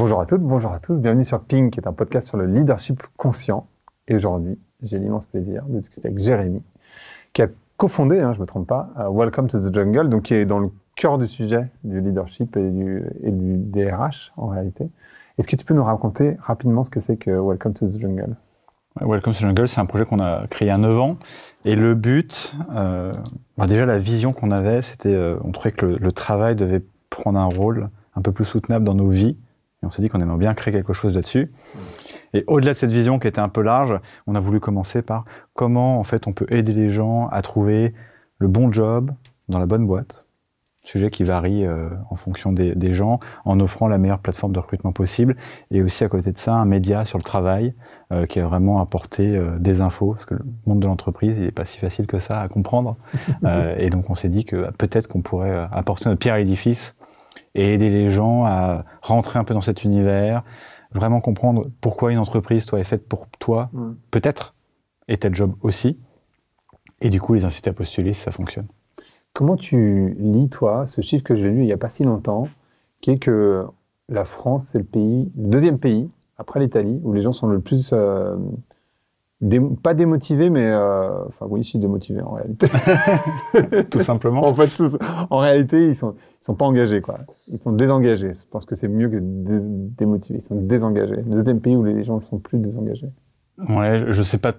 Bonjour à toutes, bonjour à tous. Bienvenue sur Ping, qui est un podcast sur le leadership conscient. Et aujourd'hui, j'ai l'immense plaisir de discuter avec Jérémy, qui a cofondé, je ne me trompe pas, Welcome to the Jungle, donc qui est dans le cœur du sujet du leadership et du DRH en réalité. Est-ce que tu peux nous raconter rapidement ce que c'est que Welcome to the Jungle? Welcome to the Jungle, c'est un projet qu'on a créé il y a 9 ans. Et le but, déjà la vision qu'on avait, c'était, on trouvait que le travail devait prendre un rôle un peu plus soutenable dans nos vies. Et on s'est dit qu'on aimerait bien créer quelque chose là-dessus. Et au-delà de cette vision qui était un peu large, on a voulu commencer par comment en fait on peut aider les gens à trouver le bon job dans la bonne boîte. Sujet qui varie en fonction des gens, en offrant la meilleure plateforme de recrutement possible. Et aussi à côté de ça, un média sur le travail qui a vraiment apporté des infos, parce que le monde de l'entreprise, il n'est pas si facile que ça à comprendre. Et donc on s'est dit que peut-être qu'on pourrait apporter notre pierre à l'édifice et aider les gens à rentrer un peu dans cet univers, vraiment comprendre pourquoi une entreprise, toi, est faite pour toi, peut-être, et tel job aussi, et du coup les inciter à postuler si ça fonctionne. Comment tu lis, toi, ce chiffre que j'ai lu il n'y a pas si longtemps, qui est que la France, c'est le deuxième pays, après l'Italie, où les gens sont le plus, pas démotivés, mais, si démotivés en réalité. Tout simplement. En fait, en réalité, ils sont pas engagés, quoi. Ils sont désengagés. Je pense que c'est mieux que démotivés. Ils sont désengagés. Le deuxième pays où les gens ne sont plus désengagés. Ouais, je sais pas.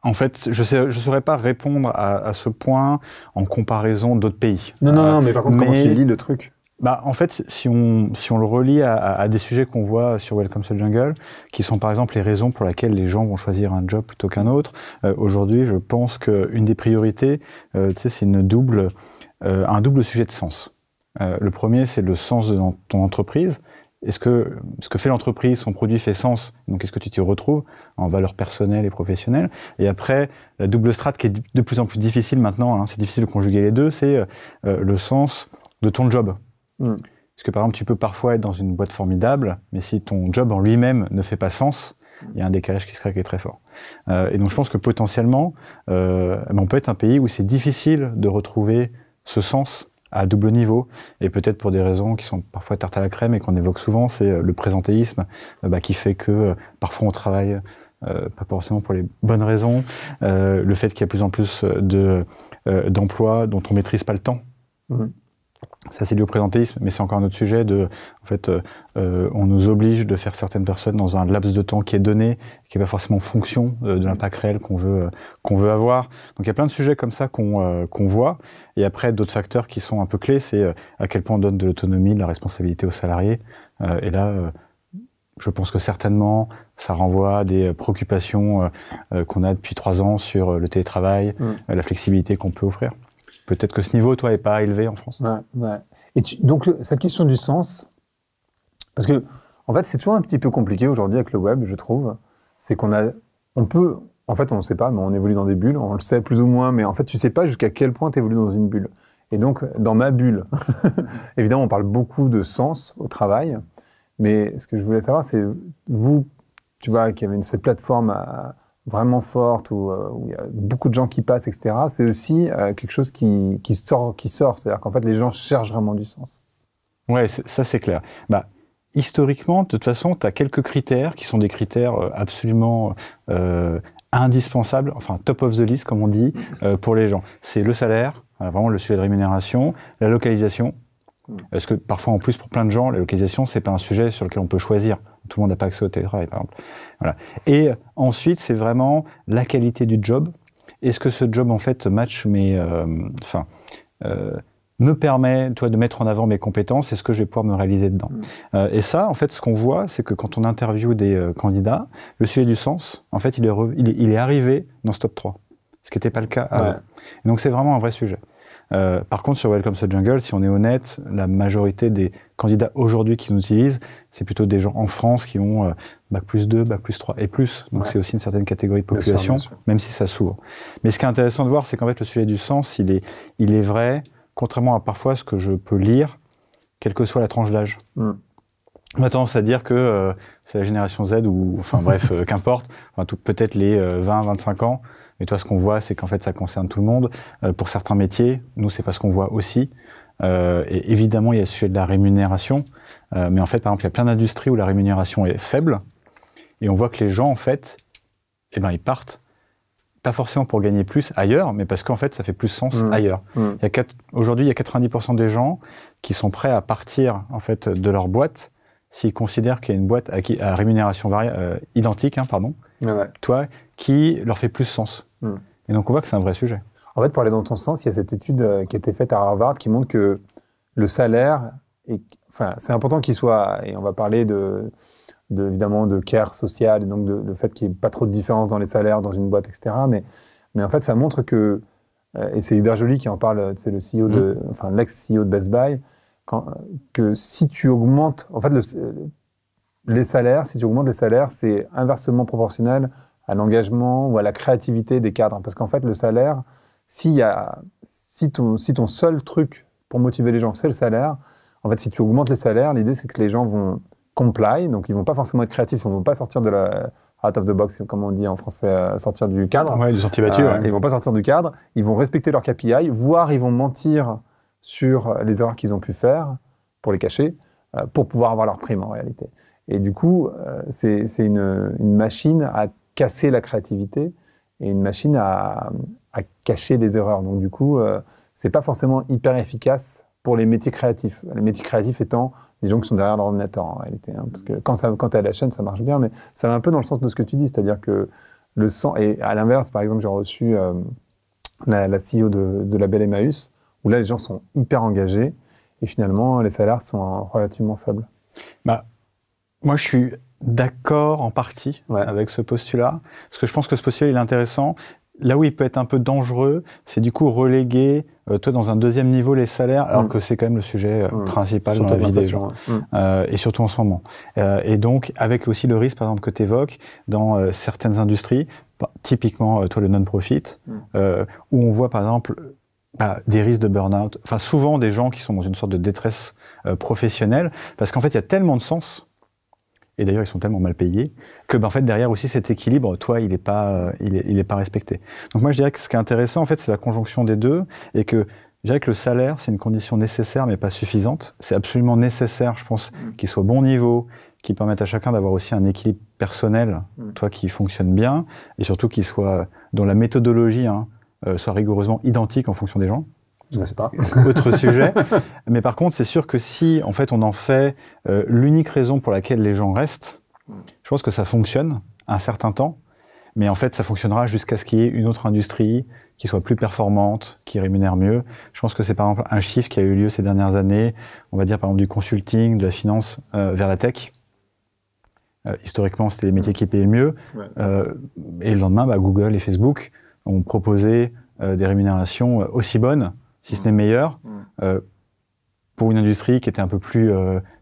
En fait, je saurais pas répondre à ce point en comparaison d'autres pays. Non, mais par contre, comment tu lis le truc? En fait, si on le relie à des sujets qu'on voit sur Welcome to the Jungle, qui sont par exemple les raisons pour lesquelles les gens vont choisir un job plutôt qu'un autre, aujourd'hui, je pense qu'une des priorités, c'est un double sujet de sens. Le premier, c'est le sens de ton entreprise. Est-ce que ce que fait l'entreprise, son produit fait sens? Donc, est-ce que tu t'y retrouves en valeurs personnelles et professionnelles? Et après, la double strate qui est de plus en plus difficile maintenant, c'est difficile de conjuguer les deux, c'est le sens de ton job. Parce que par exemple, tu peux parfois être dans une boîte formidable, mais si ton job en lui-même ne fait pas sens, il y a un décalage qui se crée qui est très fort. Et donc, je pense que potentiellement, on peut être un pays où c'est difficile de retrouver ce sens à double niveau, et peut-être pour des raisons qui sont parfois tarte à la crème et qu'on évoque souvent, c'est le présentéisme qui fait que parfois on travaille pas forcément pour les bonnes raisons, le fait qu'il y a de plus en plus d'emplois dont on maîtrise pas le temps. Ça, c'est lié au présentéisme, mais c'est encore un autre sujet. On nous oblige de faire certaines personnes dans un laps de temps qui est donné, qui n'est pas forcément en fonction de l'impact réel qu'on veut avoir. Donc, il y a plein de sujets comme ça qu'on voit. Et après, d'autres facteurs qui sont un peu clés, c'est à quel point on donne de l'autonomie, de la responsabilité aux salariés. Et là, je pense que certainement, ça renvoie à des préoccupations qu'on a depuis 3 ans sur le télétravail, la flexibilité qu'on peut offrir. Peut-être que ce niveau, toi, n'est pas élevé en France. Ouais. Et donc, cette question du sens, parce que, en fait, c'est toujours un petit peu compliqué aujourd'hui avec le web, je trouve. C'est on ne sait pas, mais on évolue dans des bulles, on le sait plus ou moins, mais en fait, tu ne sais pas jusqu'à quel point tu évolues dans une bulle. Et donc, dans ma bulle, évidemment, on parle beaucoup de sens au travail, mais ce que je voulais savoir, c'est vous, tu vois, qui avez cette plateforme vraiment forte, où il y a beaucoup de gens qui passent, etc., c'est aussi quelque chose qui sort. C'est-à-dire qu'en fait, les gens cherchent vraiment du sens. Ouais, ça c'est clair. Historiquement, de toute façon, tu as quelques critères qui sont des critères absolument indispensables, enfin top of the list, comme on dit, pour les gens. C'est le salaire, vraiment le sujet de rémunération, la localisation. Parce que parfois, en plus, pour plein de gens, la localisation, c'est pas un sujet sur lequel on peut choisir. Tout le monde n'a pas accès au télétravail, par exemple. Voilà. Et ensuite, c'est vraiment la qualité du job. Est-ce que ce job, en fait, match me permet, de mettre en avant mes compétences? Est-ce que je vais pouvoir me réaliser dedans? Et ça, en fait, ce qu'on voit, c'est que quand on interviewe des candidats, le sujet du sens, en fait, il est arrivé dans ce top 3. Ce qui n'était pas le cas avant. Ouais. Donc, c'est vraiment un vrai sujet. Par contre, sur Welcome to the Jungle, si on est honnête, la majorité des candidats aujourd'hui qui nous utilisent, c'est plutôt des gens en France qui ont Bac+2, Bac+3 et plus. Donc c'est aussi une certaine catégorie de population, bien sûr. Même si ça s'ouvre. Mais ce qui est intéressant de voir, c'est qu'en fait, le sujet du sens, il est vrai, contrairement à parfois ce que je peux lire, quelle que soit la tranche d'âge. On a tendance à dire que c'est la génération Z ou, qu'importe, peut-être les 20-25 ans. Mais toi, ce qu'on voit, c'est qu'en fait, ça concerne tout le monde. Pour certains métiers, nous, c'est pas ce qu'on voit aussi. Et évidemment, il y a le sujet de la rémunération. Mais en fait, par exemple, il y a plein d'industries où la rémunération est faible. Et on voit que les gens, en fait, eh ben, ils partent, pas forcément pour gagner plus ailleurs, mais parce qu'en fait, ça fait plus sens ailleurs. Aujourd'hui, il y a 90% des gens qui sont prêts à partir en fait, de leur boîte s'ils considèrent qu'il y a une boîte à rémunération identique, toi, qui leur fait plus sens. Et donc, on voit que c'est un vrai sujet. En fait, pour aller dans ton sens, il y a cette étude qui a été faite à Harvard qui montre que le salaire, c'est important qu'il soit, et on va parler évidemment de care social, et donc le fait qu'il n'y ait pas trop de différence dans les salaires dans une boîte, etc. Mais en fait, ça montre que, et c'est Hubert Joly qui en parle, c'est le CEO l'ex-CEO de Best Buy, que si tu augmentes, en fait, les salaires, si tu augmentes les salaires, c'est inversement proportionnel à l'engagement ou à la créativité des cadres. Parce qu'en fait, le salaire, si ton seul truc pour motiver les gens, c'est le salaire, en fait, si tu augmentes les salaires, l'idée, c'est que les gens vont comply, donc ils vont pas forcément être créatifs, ils vont pas sortir de la out of the box, comme on dit en français, sortir du cadre. Ouais, du sentier battu. Ils vont pas sortir du cadre, ils vont respecter leur KPI, voire ils vont mentir sur les erreurs qu'ils ont pu faire pour les cacher, pour pouvoir avoir leur prime en réalité. Et du coup, c'est une machine à casser la créativité et une machine à cacher les erreurs. Donc du coup, c'est pas forcément hyper efficace pour les métiers créatifs. Les métiers créatifs étant des gens qui sont derrière l'ordinateur en réalité. Parce que quand tu es à la chaîne, ça marche bien, mais ça va un peu dans le sens de ce que tu dis, c'est-à-dire que le sens... Et à l'inverse, par exemple, j'ai reçu la CEO de Label Emmaüs, où là, les gens sont hyper engagés, et finalement, les salaires sont relativement faibles. Moi, je suis d'accord en partie avec ce postulat, parce que je pense que ce postulat, il est intéressant. Là où il peut être un peu dangereux, c'est du coup reléguer, toi, dans un deuxième niveau, les salaires, alors que c'est quand même le sujet principal dans la vie des gens, et surtout en ce moment. Et donc, avec aussi le risque, par exemple, que tu évoques, dans certaines industries, typiquement, toi, le non-profit, où on voit, par exemple, des risques de burn-out, enfin, souvent des gens qui sont dans une sorte de détresse professionnelle, parce qu'en fait, il y a tellement de sens. Et d'ailleurs, ils sont tellement mal payés que, en fait, derrière aussi, cet équilibre, toi, il est pas respecté. Donc moi, je dirais que ce qui est intéressant, en fait, c'est la conjonction des deux, et que je dirais que le salaire, c'est une condition nécessaire, mais pas suffisante. C'est absolument nécessaire, je pense, qu'il soit au bon niveau, qu'il permette à chacun d'avoir aussi un équilibre personnel, toi, qui fonctionne bien, et surtout qu'il soit, dont la méthodologie soit rigoureusement identique en fonction des gens. N'est-ce pas? Autre sujet. Mais par contre, c'est sûr que si, en fait, on en fait l'unique raison pour laquelle les gens restent, je pense que ça fonctionne un certain temps, mais en fait, ça fonctionnera jusqu'à ce qu'il y ait une autre industrie qui soit plus performante, qui rémunère mieux. Je pense que c'est par exemple un chiffre qui a eu lieu ces dernières années, on va dire par exemple du consulting, de la finance vers la tech. Historiquement, c'était les métiers qui payaient le mieux. Et le lendemain, Google et Facebook ont proposé des rémunérations aussi bonnes, si ce n'est meilleur, pour une industrie qui était un peu plus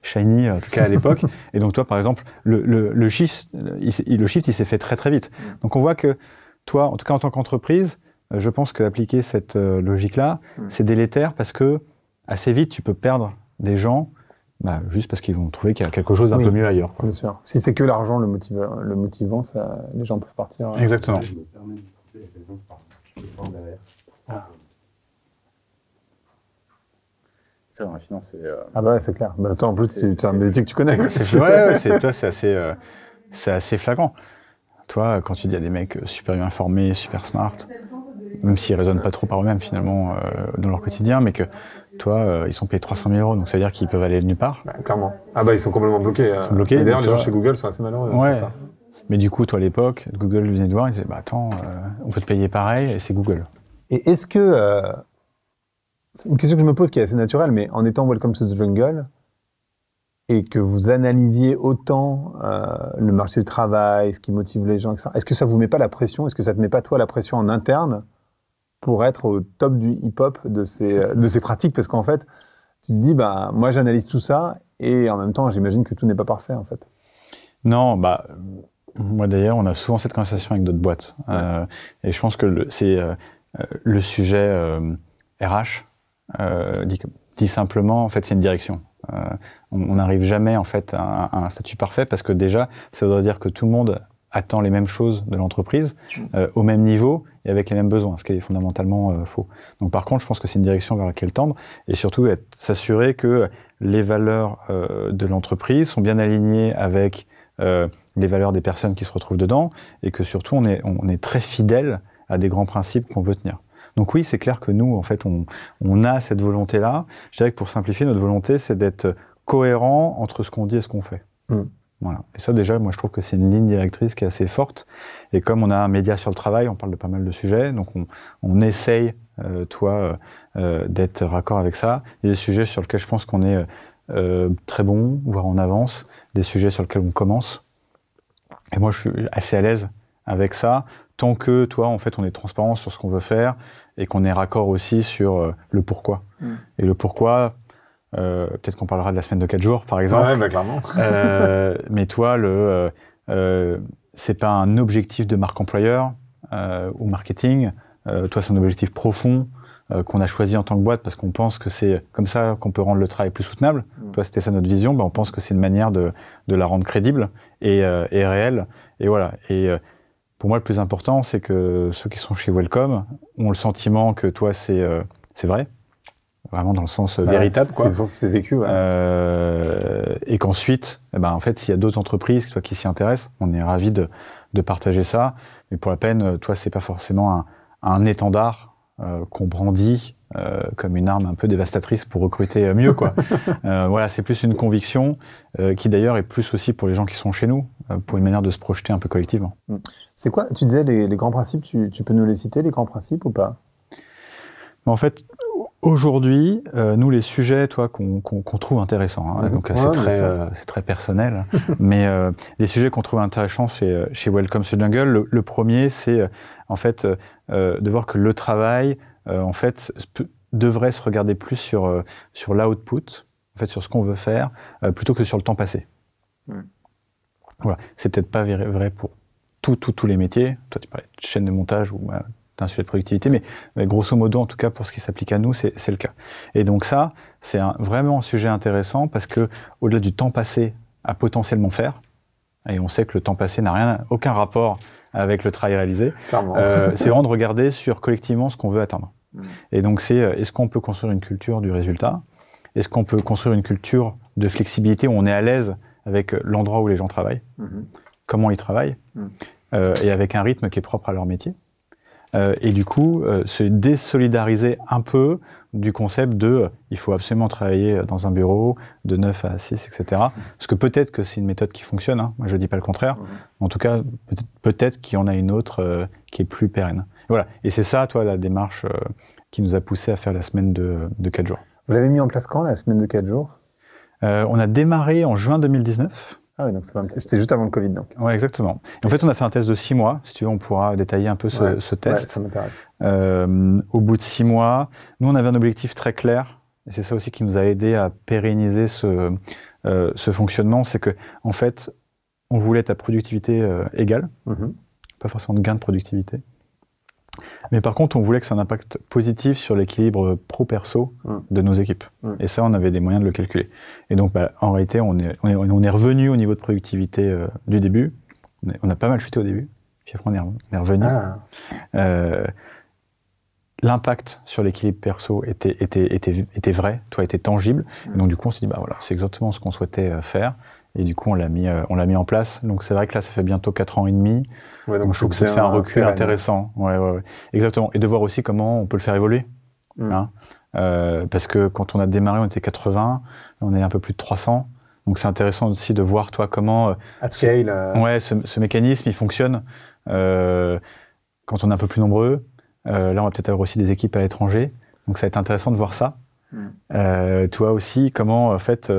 shiny, en tout cas à l'époque. Et donc toi, par exemple, le shift, il s'est fait très très vite. Donc on voit que toi, en tout cas en tant qu'entreprise, je pense qu'appliquer cette logique-là, c'est délétère parce que assez vite, tu peux perdre des gens juste parce qu'ils vont trouver qu'il y a quelque chose d'un peu mieux ailleurs. Bien sûr. Si c'est que l'argent le motivant, les gens peuvent partir. Exactement. Je me permets de couper la question, je peux prendre derrière. Ça, dans la finance, c'est... c'est clair. Toi, en plus, c'est un métier que tu connais. C'est assez flagrant. Toi, quand tu dis à des mecs super bien formés, super smart, même s'ils raisonnent pas trop par eux-mêmes, finalement, dans leur quotidien, mais que toi, ils sont payés 300 000 euros, donc ça veut dire qu'ils peuvent aller nulle part. Clairement. Ils sont complètement bloqués. Ils sont bloqués. Et d'ailleurs, les gens chez Google sont assez malheureux. Ouais. Ça. Mais du coup, toi, à l'époque, Google venait de voir, ils disaient, attends, on peut te payer pareil, et c'est Google. Et est-ce que... une question que je me pose qui est assez naturelle, mais en étant Welcome to the Jungle, et que vous analysiez autant le marché du travail, ce qui motive les gens, etc., est-ce que ça vous met pas la pression? Est-ce que ça te met pas, toi, la pression en interne pour être au top du hip-hop de ces pratiques? Parce qu'en fait, tu te dis, moi, j'analyse tout ça, et en même temps, j'imagine que tout n'est pas parfait, en fait. Non, moi, d'ailleurs, on a souvent cette conversation avec d'autres boîtes. Et je pense que c'est le sujet RH, dit simplement, en fait, c'est une direction. On n'arrive jamais, en fait, à un statut parfait parce que déjà, ça voudrait dire que tout le monde attend les mêmes choses de l'entreprise au même niveau et avec les mêmes besoins, ce qui est fondamentalement faux. Donc par contre, je pense que c'est une direction vers laquelle tendre et surtout s'assurer que les valeurs de l'entreprise sont bien alignées avec les valeurs des personnes qui se retrouvent dedans et que surtout on est très fidèle à des grands principes qu'on veut tenir. Donc oui, c'est clair que nous, en fait, on a cette volonté-là. Je dirais que pour simplifier, notre volonté, c'est d'être cohérent entre ce qu'on dit et ce qu'on fait. Voilà. Et ça, déjà, moi, je trouve que c'est une ligne directrice qui est assez forte. Et comme on a un média sur le travail, on parle de pas mal de sujets, donc on essaye, d'être raccord avec ça. Il y a des sujets sur lesquels je pense qu'on est très bon, voire en avance, des sujets sur lesquels on commence. Et moi, je suis assez à l'aise avec ça, tant que, en fait, on est transparent sur ce qu'on veut faire et qu'on est raccord aussi sur le pourquoi. Et le pourquoi, peut-être qu'on parlera de la semaine de 4 jours, par exemple. Ouais, bah, clairement. Mais c'est pas un objectif de marque employeur ou marketing. C'est un objectif profond qu'on a choisi en tant que boîte parce qu'on pense que c'est comme ça qu'on peut rendre le travail plus soutenable. C'était ça notre vision. On pense que c'est une manière de la rendre crédible et réelle. Et voilà. Et pour moi, le plus important, c'est que ceux qui sont chez Welcome ont le sentiment que c'est vrai. Vraiment dans le sens véritable, quoi. C'est vécu, ouais. Et qu'ensuite, en fait, s'il y a d'autres entreprises qui s'y intéressent, on est ravis de partager ça. Mais pour la peine, c'est pas forcément un étendard qu'on brandit comme une arme un peu dévastatrice pour recruter mieux, quoi. Voilà, c'est plus une conviction qui d'ailleurs est plus aussi pour les gens qui sont chez nous, pour une manière de se projeter un peu collectivement. C'est quoi, tu disais les grands principes, tu peux nous les citer, les grands principes ou pas? En fait, aujourd'hui, nous, les sujets qu'on trouve intéressants, hein, donc c'est très personnel, mais les sujets qu'on trouve intéressants chez Welcome to Jungle, le premier, c'est en fait de voir que le travail, en fait, devrait se regarder plus sur l'output, en fait, sur ce qu'on veut faire, plutôt que sur le temps passé. Voilà, c'est peut-être pas vrai pour tous les métiers. Toi, tu parlais de chaîne de montage ou un sujet de productivité, mais grosso modo, en tout cas, pour ce qui s'applique à nous, c'est le cas. Et donc ça, c'est vraiment un sujet intéressant parce que au-delà du temps passé à potentiellement faire, et on sait que le temps passé n'a aucun rapport avec le travail réalisé, c'est vraiment de regarder sur collectivement ce qu'on veut atteindre. Et donc c'est, est-ce qu'on peut construire une culture du résultat? Est-ce qu'on peut construire une culture de flexibilité où on est à l'aise avec l'endroit où les gens travaillent, comment ils travaillent, et avec un rythme qui est propre à leur métier? Et du coup, se désolidariser un peu du concept de il faut absolument travailler dans un bureau de 9 à 6, etc. Parce que peut-être que c'est une méthode qui fonctionne, hein. Moi je ne dis pas le contraire. En tout cas, peut-être qu'il y en a une autre qui est plus pérenne. Et voilà. Et c'est ça, la démarche qui nous a poussé à faire la semaine de 4 jours. Vous l'avez mis en place quand, la semaine de 4 jours? On a démarré en juin 2019. Ah oui, donc c'était juste avant le Covid, donc. Ouais, exactement. Et en fait, on a fait un test de 6 mois. Si tu veux, on pourra détailler un peu ce test. Ouais, ça m'intéresse. Au bout de 6 mois, nous, on avait un objectif très clair. Et c'est ça aussi qui nous a aidé à pérenniser ce fonctionnement. C'est que, en fait, on voulait être à productivité égale. Pas forcément de gain de productivité. Mais par contre, on voulait que ça ait un impact positif sur l'équilibre pro-perso de nos équipes. Et ça, on avait des moyens de le calculer. Et donc, en réalité, on est revenu au niveau de productivité du début. On a pas mal chuté au début. Puis après, on est revenu. L'impact sur l'équilibre perso était vrai, était tangible. Et donc, du coup, on s'est dit, voilà, c'est exactement ce qu'on souhaitait faire. Et du coup, on l'a mis en place. Donc, c'est vrai que là, ça fait bientôt 4 ans et demi. Ouais, donc je trouve que ça fait un recul intéressant. Ouais. Exactement. Et de voir aussi comment on peut le faire évoluer. Hein. Parce que quand on a démarré, on était 80. On est un peu plus de 300. Donc, c'est intéressant aussi de voir, comment... At scale. Ouais, ce mécanisme, il fonctionne quand on est un peu plus nombreux. Là, on va peut-être avoir aussi des équipes à l'étranger. Donc, ça va être intéressant de voir ça. Toi aussi, comment, en fait...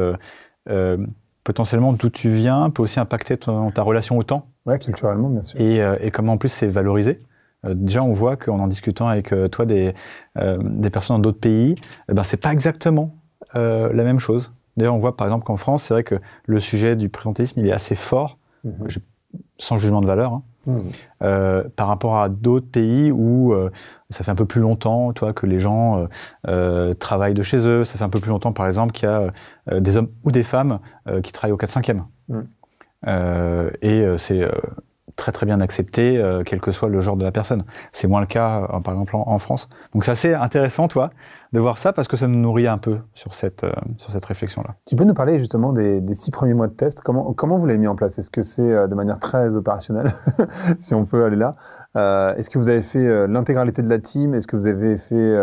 potentiellement, d'où tu viens peut aussi impacter ta relation au temps. Ouais, culturellement, bien sûr. Et comment en plus c'est valorisé. Déjà, on voit qu'en discutant avec toi des personnes dans d'autres pays, c'est pas exactement la même chose. D'ailleurs, on voit par exemple qu'en France, c'est vrai que le sujet du présentéisme, il est assez fort, sans jugement de valeur, par rapport à d'autres pays où ça fait un peu plus longtemps que les gens travaillent de chez eux. Ça fait un peu plus longtemps, par exemple, qu'il y a des hommes ou des femmes qui travaillent au 4/5e. Et c'est très très bien accepté, quel que soit le genre de la personne. C'est moins le cas, par exemple, en France. Donc c'est assez intéressant, toi, de voir ça, parce que ça nous nourrit un peu sur cette réflexion-là. Tu peux nous parler justement des 6 premiers mois de test. Comment vous l'avez mis en place? Est-ce que c'est de manière très opérationnelle, si on peut aller là? Est-ce que vous avez fait l'intégralité de la team? Est-ce que vous avez fait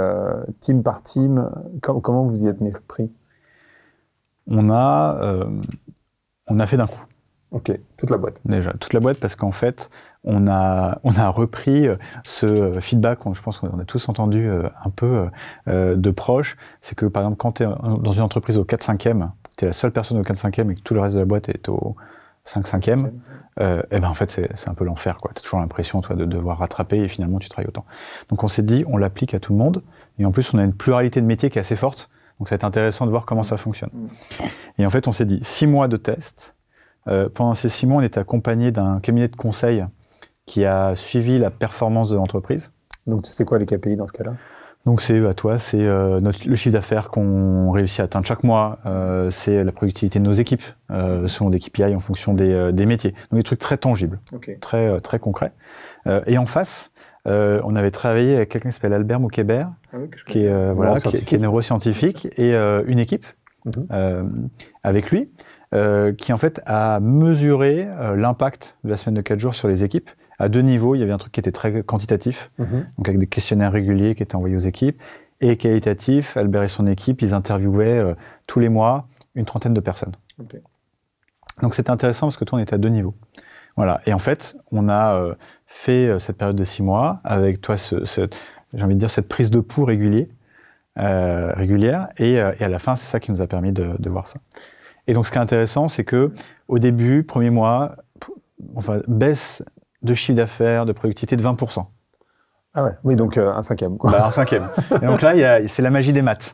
team par team? Comment vous y êtes pris? On a fait d'un coup. Ok, toute la boîte. Déjà, toute la boîte, parce qu'en fait, on a repris ce feedback, je pense qu'on a tous entendu un peu de proche, c'est que par exemple, quand tu es dans une entreprise au 4/5e, tu es la seule personne au 4/5e et que tout le reste de la boîte est au 5/5e, et ben en fait, c'est un peu l'enfer, quoi. Tu as toujours l'impression, toi, de devoir rattraper et finalement, tu travailles autant. Donc on s'est dit, on l'applique à tout le monde, et en plus, on a une pluralité de métiers qui est assez forte, donc ça va être intéressant de voir comment ça fonctionne. Et en fait, on s'est dit, 6 mois de test. Pendant ces 6 mois, on était accompagné d'un cabinet de conseil qui a suivi la performance de l'entreprise. Donc, c'est quoi les KPI dans ce cas-là? Donc, c'est le chiffre d'affaires qu'on réussit à atteindre chaque mois, c'est la productivité de nos équipes, selon des KPI en fonction des métiers. Donc, des trucs très tangibles, très, très concrets. Et en face, on avait travaillé avec quelqu'un qui s'appelle Albert Moukébert, qui est neuroscientifique, et une équipe avec lui. Qui en fait a mesuré l'impact de la semaine de 4 jours sur les équipes à 2 niveaux. Il y avait un truc qui était très quantitatif, donc avec des questionnaires réguliers qui étaient envoyés aux équipes, et qualitatif. Albert et son équipe, ils interviewaient tous les mois une trentaine de personnes. Donc c'était intéressant parce que toi, on était à 2 niveaux. Voilà. Et en fait, on a fait cette période de 6 mois avec toi, j'ai envie de dire, cette prise de pouls régulière, et à la fin, c'est ça qui nous a permis de voir ça. Et donc, ce qui est intéressant, c'est que au début, premier mois, baisse de chiffre d'affaires, de productivité de 20%. Ah ouais, oui, donc un 5e, quoi. Bah, un 5e. Et donc là, c'est la magie des maths.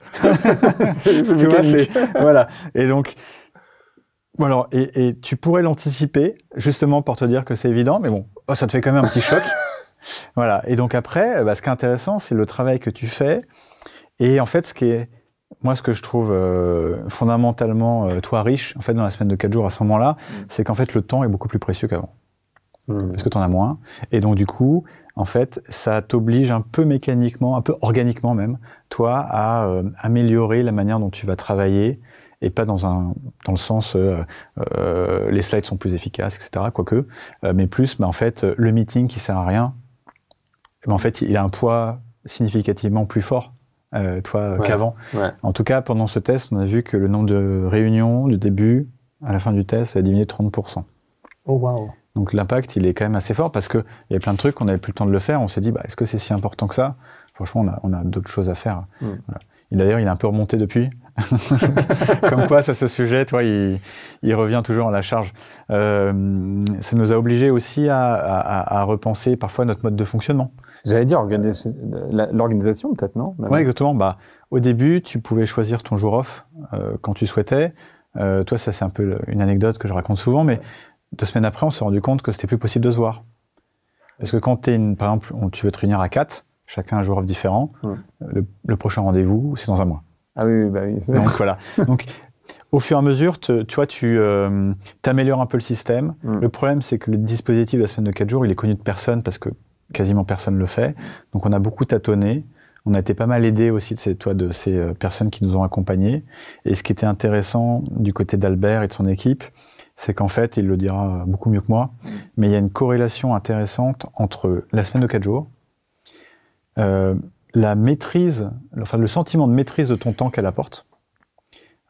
c'est tu vois, voilà. Et donc, alors, et tu pourrais l'anticiper, justement, pour te dire que c'est évident, mais bon, ça te fait quand même un petit choc. Voilà. Et donc après, ce qui est intéressant, c'est le travail que tu fais. Et en fait, ce que je trouve fondamentalement, toi, riche, en fait, dans la semaine de 4 jours à ce moment-là, c'est qu'en fait, le temps est beaucoup plus précieux qu'avant. Parce que tu en as moins. Et donc, du coup, en fait, ça t'oblige un peu mécaniquement, un peu organiquement même, toi, à améliorer la manière dont tu vas travailler, et pas dans le sens les slides sont plus efficaces, etc., quoique, mais plus, en fait, le meeting qui sert à rien, en fait, il a un poids significativement plus fort. Qu'avant. Ouais. En tout cas, pendant ce test, on a vu que le nombre de réunions du début à la fin du test a diminué de 30%. Oh, wow. Donc l'impact, il est quand même assez fort parce qu'il y a plein de trucs qu'on n'avait plus le temps de le faire. On s'est dit, est-ce que c'est si important que ça? Franchement, on a d'autres choses à faire. Voilà. Et d'ailleurs, il est un peu remonté depuis. Comme quoi, ce sujet, toi, il revient toujours à la charge. Ça nous a obligés aussi à repenser parfois notre mode de fonctionnement. J'allais dire l'organisation, peut-être, non? Oui, exactement. Au début, tu pouvais choisir ton jour off quand tu souhaitais. Toi, ça, c'est un peu une anecdote que je raconte souvent, mais 2 semaines après, on s'est rendu compte que c'était plus possible de se voir. Parce que quand par exemple, tu veux te réunir à 4, chacun a un jour off différent, le prochain rendez-vous, c'est dans un mois. Ah oui, bah oui. Donc voilà. Donc, au fur et à mesure, tu améliores un peu le système. Le problème, c'est que le dispositif de la semaine de 4 jours, il est connu de personne parce que quasiment personne ne le fait. Donc on a beaucoup tâtonné. On a été pas mal aidé aussi de ces personnes qui nous ont accompagnés. Et ce qui était intéressant du côté d'Albert et de son équipe, c'est qu'en fait, il le dira beaucoup mieux que moi, mais il y a une corrélation intéressante entre la semaine de 4 jours, la maîtrise, le sentiment de maîtrise de ton temps qu'elle apporte.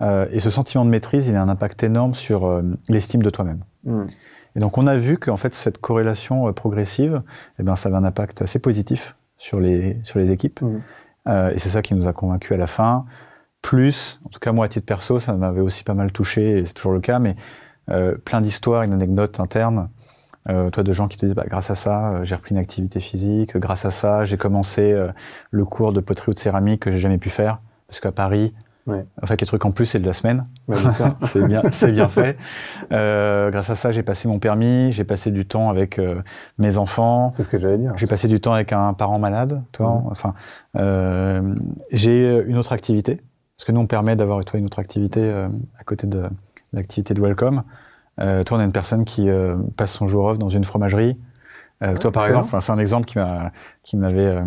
Et ce sentiment de maîtrise, il a un impact énorme sur l'estime de toi-même. Et donc, on a vu qu'en fait, cette corrélation progressive, ça avait un impact assez positif sur les équipes. Et c'est ça qui nous a convaincus à la fin. Plus, en tout cas, moi, à titre perso, ça m'avait aussi pas mal touché, et c'est toujours le cas, mais plein d'histoires, une anecdote interne, de gens qui te disent, grâce à ça, j'ai repris une activité physique, grâce à ça, j'ai commencé le cours de poterie ou de céramique que j'ai jamais pu faire, parce qu'à Paris, en fait, les trucs en plus, c'est de la semaine. Ouais, bien sûr. c'est bien fait. Grâce à ça, j'ai passé mon permis, j'ai passé du temps avec mes enfants. C'est ce que j'allais dire. J'ai passé du temps avec un parent malade. J'ai une autre activité, parce que nous, on permet d'avoir une autre activité à côté de l'activité de Welcome. Toi, on a une personne qui passe son jour off dans une fromagerie. Toi, par exemple, c'est un exemple qui m'avait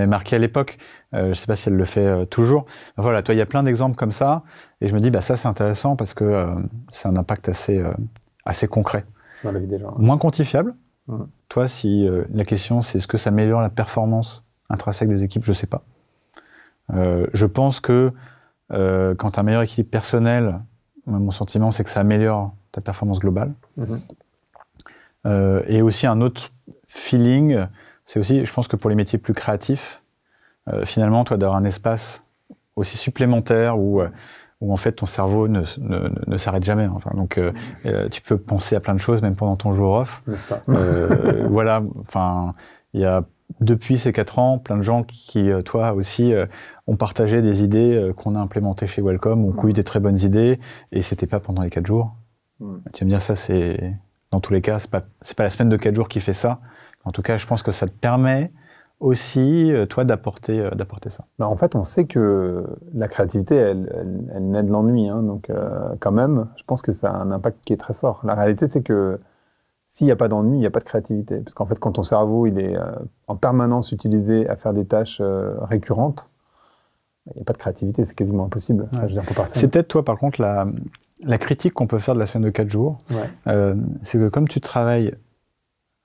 marqué à l'époque. Je ne sais pas si elle le fait toujours. Voilà, toi, il y a plein d'exemples comme ça. Et je me dis, ça, c'est intéressant parce que c'est un impact assez concret. Dans la vie des gens. Moins quantifiable. Toi, si la question, c'est est-ce que ça améliore la performance intrinsèque des équipes, je ne sais pas. Je pense que quand tu as un meilleur équilibre personnel, mon sentiment, c'est que ça améliore ta performance globale. Et aussi un autre feeling, c'est aussi, je pense que pour les métiers plus créatifs, finalement, toi, d'avoir un espace aussi supplémentaire où en fait ton cerveau ne s'arrête jamais. Enfin, donc, tu peux penser à plein de choses, même pendant ton jour off. N'est-ce pas? Voilà, enfin, il y a depuis ces 4 ans, plein de gens qui toi aussi, ont partagé des idées qu'on a implémentées chez Welcome, ont eu des très bonnes idées, et c'était pas pendant les 4 jours. Tu vas me dire, ça, c'est... Dans tous les cas, c'est pas la semaine de 4 jours qui fait ça. En tout cas, je pense que ça te permet aussi, toi, d'apporter ça. En fait, on sait que la créativité, elle naît de l'ennui. Hein, donc, quand même, je pense que ça a un impact qui est très fort. La réalité, c'est que s'il n'y a pas d'ennui, il n'y a pas de créativité. Parce qu'en fait, quand ton cerveau il est en permanence utilisé à faire des tâches récurrentes, il n'y a pas de créativité, c'est quasiment impossible. Enfin, je veux dire, pour personne. C'est peut-être, toi, par contre, la critique qu'on peut faire de la semaine de 4 jours, c'est que comme tu travailles,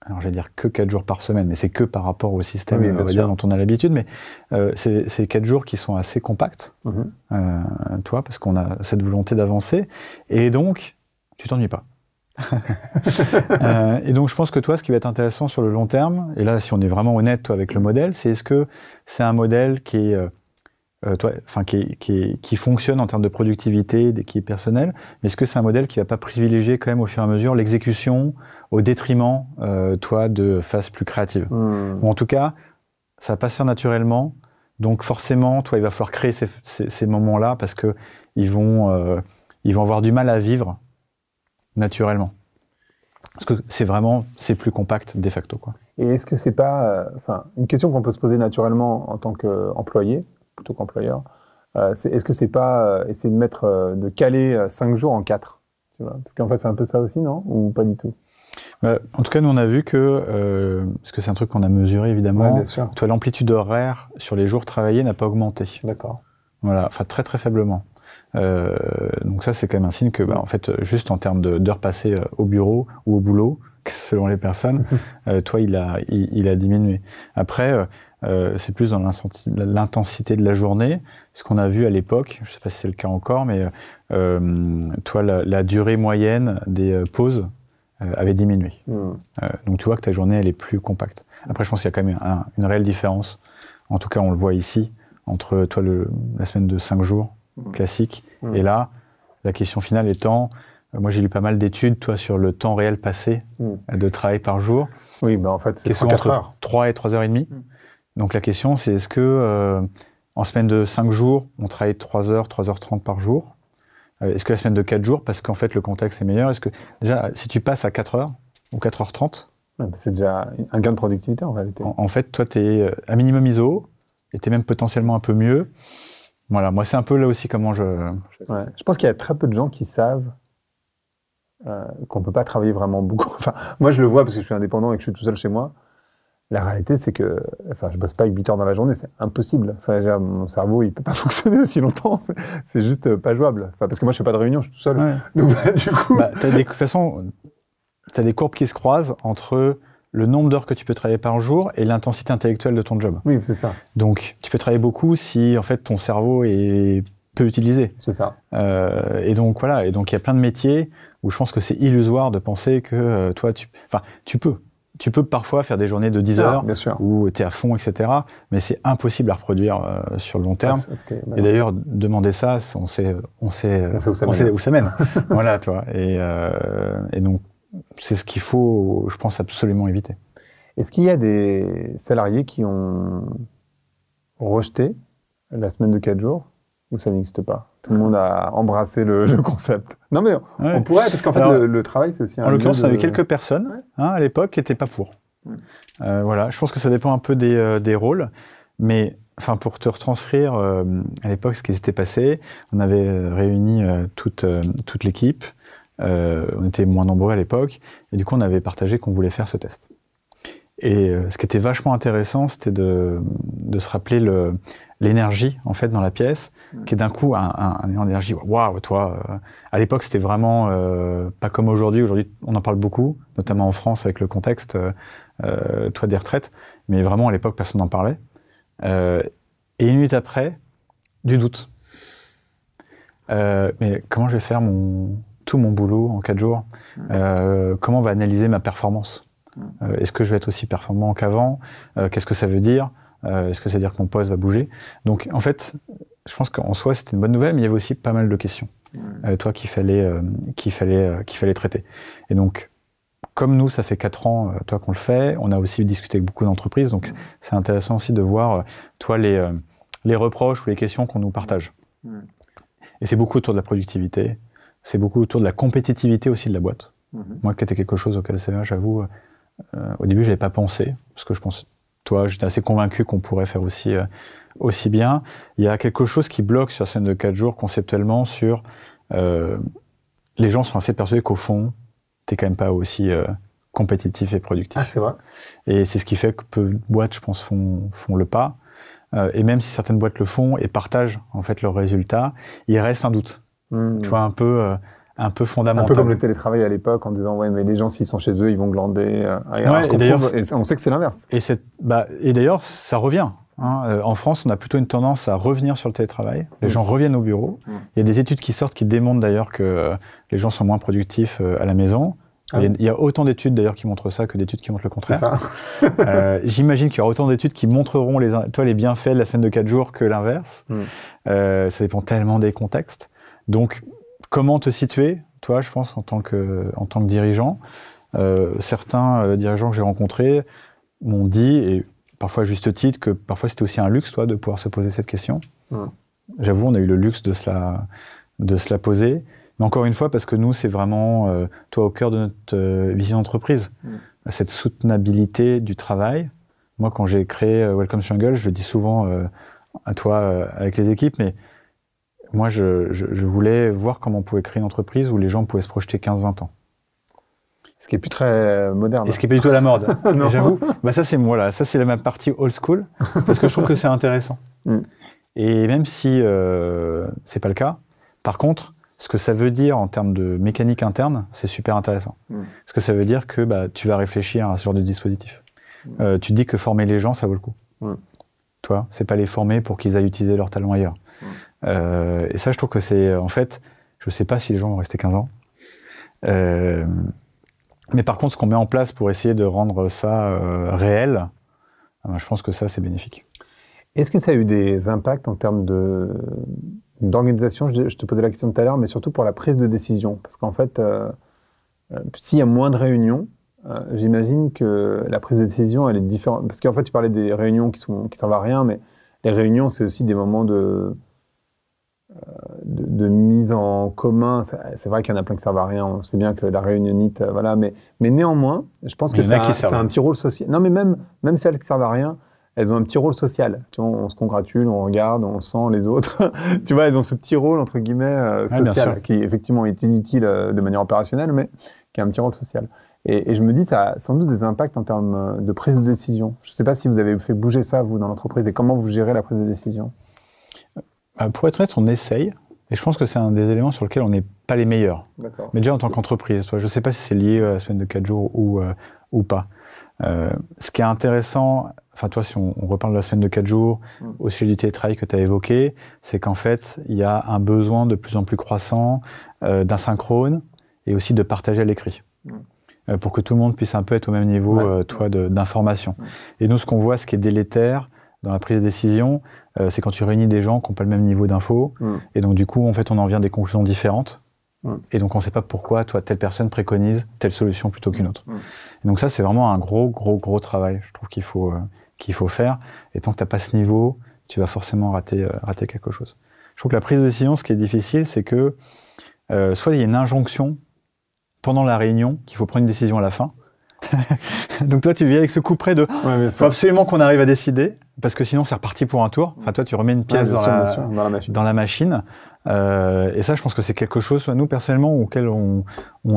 alors je vais dire que 4 jours par semaine, mais c'est que par rapport au système on va dire, dont on a l'habitude, mais c'est 4 jours qui sont assez compacts, toi, parce qu'on a cette volonté d'avancer, et donc, tu t'ennuies pas. Et donc je pense que toi, ce qui va être intéressant sur le long terme, et là, si on est vraiment honnête, toi, avec le modèle, c'est est-ce que c'est un modèle qui est... qui fonctionne en termes de productivité, d'équipe personnelle, mais est-ce que c'est un modèle qui ne va pas privilégier quand même au fur et à mesure l'exécution au détriment, toi, de phases plus créatives? Ou en tout cas, ça va pas se faire naturellement, donc forcément, toi, il va falloir créer ces moments-là parce qu'ils vont avoir du mal à vivre naturellement. Parce que c'est plus compact de facto, quoi. Et est-ce que c'est pas... une question qu'on peut se poser naturellement en tant qu'employé, plutôt qu'employeur, est-ce que c'est pas essayer de caler 5 jours en 4, tu vois? Parce qu'en fait, c'est un peu ça aussi, non? Ou pas du tout? En tout cas, nous, on a vu que, parce que c'est un truc qu'on a mesuré, évidemment, bien sûr. Toi, l'amplitude horaire sur les jours travaillés n'a pas augmenté. D'accord. Voilà, enfin, très, très faiblement. Donc ça, c'est quand même un signe que, en fait, juste en termes d'heures passées au bureau ou au boulot, selon les personnes, toi, il a diminué. Après, c'est plus dans l'intensité de la journée. Ce qu'on a vu à l'époque, je ne sais pas si c'est le cas encore, mais toi, la durée moyenne des pauses avait diminué. Donc tu vois que ta journée, elle est plus compacte. Après, je pense qu'il y a quand même une réelle différence. En tout cas, on le voit ici, entre toi, la semaine de 5 jours classique, et là, la question finale étant, moi j'ai lu pas mal d'études, toi, sur le temps réel passé de travail par jour. Oui, en fait, c'est 3 heures. 3 et 3 heures et demie. Donc la question, c'est est-ce que en semaine de 5 jours, on travaille 3 heures, 3h30 par jour? Est-ce que la semaine de 4 jours, parce qu'en fait le contexte est meilleur, est-ce que déjà, si tu passes à 4 heures ou 4h30, c'est déjà un gain de productivité en réalité. En fait, toi, tu es à minimum ISO, et tu es même potentiellement un peu mieux. Voilà, moi c'est un peu là aussi comment je... Je pense qu'il y a très peu de gens qui savent qu'on ne peut pas travailler vraiment beaucoup. Enfin, moi je le vois parce que je suis indépendant et que je suis tout seul chez moi. La réalité, c'est que je bosse pas avec 8 heures dans la journée, c'est impossible. Enfin, mon cerveau, il peut pas fonctionner aussi longtemps, c'est juste pas jouable. Enfin, parce que moi, je fais pas de réunion, je suis tout seul. Ouais. Donc, du coup... de toute façon, tu as des courbes qui se croisent entre le nombre d'heures que tu peux travailler par jour et l'intensité intellectuelle de ton job. Oui, c'est ça. Donc, tu peux travailler beaucoup si, en fait, ton cerveau est peu utilisé. C'est ça. Et donc, voilà. Et donc, il y a plein de métiers où je pense que c'est illusoire de penser que toi, tu peux. Tu peux parfois faire des journées de 10 heures où tu es à fond, etc. Mais c'est impossible à reproduire sur le long terme. Et d'ailleurs, demander ça, on sait où ça mène. Voilà, toi. Et donc, c'est ce qu'il faut, je pense, absolument éviter. Est-ce qu'il y a des salariés qui ont rejeté la semaine de 4 jours ou ça n'existe pas? Tout le monde a embrassé le concept. Non mais on pourrait, parce qu'en fait le travail c'est aussi un... En l'occurrence, on avait quelques personnes à l'époque qui n'étaient pas pour. Voilà, je pense que ça dépend un peu des rôles, mais pour te retranscrire, à l'époque ce qui s'était passé, on avait réuni toute l'équipe, On était moins nombreux à l'époque, et du coup, on avait partagé qu'on voulait faire ce test. Et ce qui était vachement intéressant, c'était de se rappeler l'énergie en fait dans la pièce, qui est d'un coup une énergie. Waouh, toi. À l'époque, c'était vraiment pas comme aujourd'hui. Aujourd'hui, on en parle beaucoup, notamment en France avec le contexte, toi des retraites. Mais vraiment, à l'époque, personne n'en parlait. Et une minute après, du doute. Mais comment je vais faire tout mon boulot en 4 jours? Comment on va analyser ma performance? Est-ce que je vais être aussi performant qu'avant? Qu'est-ce que ça veut dire? Est-ce que ça veut dire que mon poste va bouger? Donc, en fait, je pense qu'en soi, c'était une bonne nouvelle, mais il y avait aussi pas mal de questions, toi, qu'il fallait traiter. Et donc, comme nous, ça fait 4 ans, toi, qu'on le fait, on a aussi discuté avec beaucoup d'entreprises, donc c'est intéressant aussi de voir, toi, les reproches ou les questions qu'on nous partage. Et c'est beaucoup autour de la productivité, c'est beaucoup autour de la compétitivité aussi de la boîte. Moi, qui était quelque chose auquel, j'avoue, au début, je n'avais pas pensé, parce que je pense, toi, j'étais assez convaincu qu'on pourrait faire aussi bien. Il y a quelque chose qui bloque sur la semaine de 4 jours conceptuellement sur... les gens sont assez persuadés qu'au fond, tu n'es quand même pas aussi compétitif et productif. Ah, c'est vrai. Et c'est ce qui fait que peu de boîtes, je pense, font le pas. Et même si certaines boîtes le font et partagent en fait leurs résultats, il reste un doute. Tu vois, un peu fondamental. Un peu comme le télétravail à l'époque, en disant ouais, mais les gens s'ils sont chez eux, ils vont glander. Et d'ailleurs, on sait que c'est l'inverse. Et d'ailleurs, ça revient. En France, on a plutôt une tendance à revenir sur le télétravail. Les gens reviennent au bureau. Il y a des études qui sortent qui démontrent d'ailleurs que les gens sont moins productifs à la maison. Il y a autant d'études d'ailleurs qui montrent ça que d'études qui montrent le contraire. C'est ça. J'imagine qu'il y aura autant d'études qui montreront les bienfaits de la semaine de 4 jours que l'inverse. Ça dépend tellement des contextes. Donc, comment te situer, toi, je pense, en tant que dirigeant? Certains dirigeants que j'ai rencontrés m'ont dit, et parfois à juste titre, que parfois c'était aussi un luxe, toi, de pouvoir se poser cette question. J'avoue, on a eu le luxe de se la poser. Mais encore une fois, parce que nous, c'est vraiment, toi, au cœur de notre vision d'entreprise. Cette soutenabilité du travail. Moi, quand j'ai créé Welcome Jungle, je le dis souvent à toi, avec les équipes, mais moi, je voulais voir comment on pouvait créer une entreprise où les gens pouvaient se projeter 15-20 ans. Ce qui est plus très moderne. Et ce qui est pas du tout à la mode. J'avoue, ça c'est moi là, ça c'est ma partie old school, parce que je trouve que c'est intéressant. Et même si c'est pas le cas, par contre, ce que ça veut dire en termes de mécanique interne, c'est super intéressant. Parce que ça veut dire que tu vas réfléchir à ce genre de dispositif. Tu te dis que former les gens, ça vaut le coup. Toi, c'est pas les former pour qu'ils aillent utiliser leur talent ailleurs. Et ça, je trouve que c'est, en fait, je sais pas si les gens vont rester 15 ans. Mais par contre, ce qu'on met en place pour essayer de rendre ça réel, je pense que ça, c'est bénéfique. Est-ce que ça a eu des impacts en termes d'organisation? Je te posais la question tout à l'heure, mais surtout pour la prise de décision. Parce qu'en fait, s'il y a moins de réunions, j'imagine que la prise de décision, elle est différente. Parce qu'en fait, tu parlais des réunions qui servent à rien, mais les réunions, c'est aussi des moments de mise en commun. C'est vrai qu'il y en a plein qui servent à rien. On sait bien que la réunionnite, voilà. Mais néanmoins, je pense que c'est un petit rôle social. Non, mais même celles qui servent à rien, elles ont un petit rôle social. Tu vois, on se congratule, on regarde, on sent les autres. Tu vois, elles ont ce petit rôle, entre guillemets, social, qui effectivement est inutile de manière opérationnelle, mais qui a un petit rôle social. Et je me dis, ça a sans doute des impacts en termes de prise de décision. Je ne sais pas si vous avez fait bouger ça, vous, dans l'entreprise, et comment vous gérez la prise de décision. Pour être honnête, on essaye. Et je pense que c'est un des éléments sur lesquels on n'est pas les meilleurs. Mais déjà en tant qu'entreprise, je ne sais pas si c'est lié à la semaine de 4 jours ou pas. Ce qui est intéressant, enfin toi, si on reparle de la semaine de 4 jours, au sujet du télétravail que tu as évoqué, c'est qu'en fait, il y a un besoin de plus en plus croissant d'un synchrone et aussi de partager à l'écrit. Pour que tout le monde puisse un peu être au même niveau d'information. Et nous, ce qu'on voit, ce qui est délétère dans la prise de décision, c'est quand tu réunis des gens qui n'ont pas le même niveau d'info, et donc du coup, en fait, on en vient à des conclusions différentes, et donc on ne sait pas pourquoi, toi, telle personne préconise telle solution plutôt qu'une autre. Et donc ça, c'est vraiment un gros travail, je trouve qu'il faut faire, et tant que tu n'as pas ce niveau, tu vas forcément rater quelque chose. Je trouve que la prise de décision, ce qui est difficile, c'est que soit il y a une injonction pendant la réunion, qu'il faut prendre une décision à la fin. Donc toi, tu viens avec ce coup près de il faut absolument qu'on arrive à décider, parce que sinon c'est reparti pour un tour. Enfin, toi, tu remets une pièce dans la machine. Et ça, je pense que c'est quelque chose, nous, personnellement, auquel on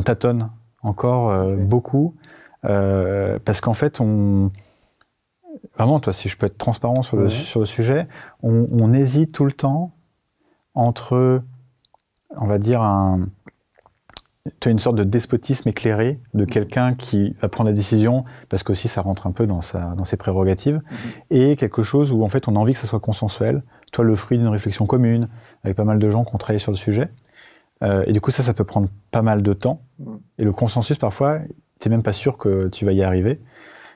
tâtonne encore beaucoup. Parce qu'en fait, vraiment, toi, si je peux être transparent sur le sujet, on hésite tout le temps entre, on va dire, tu as une sorte de despotisme éclairé de quelqu'un qui va prendre la décision, parce qu'aussi ça rentre un peu dans ses prérogatives, et quelque chose où en fait on a envie que ça soit consensuel, toi le fruit d'une réflexion commune, avec pas mal de gens qui ont travaillé sur le sujet, et du coup ça peut prendre pas mal de temps, et le consensus parfois, tu n'es même pas sûr que tu vas y arriver,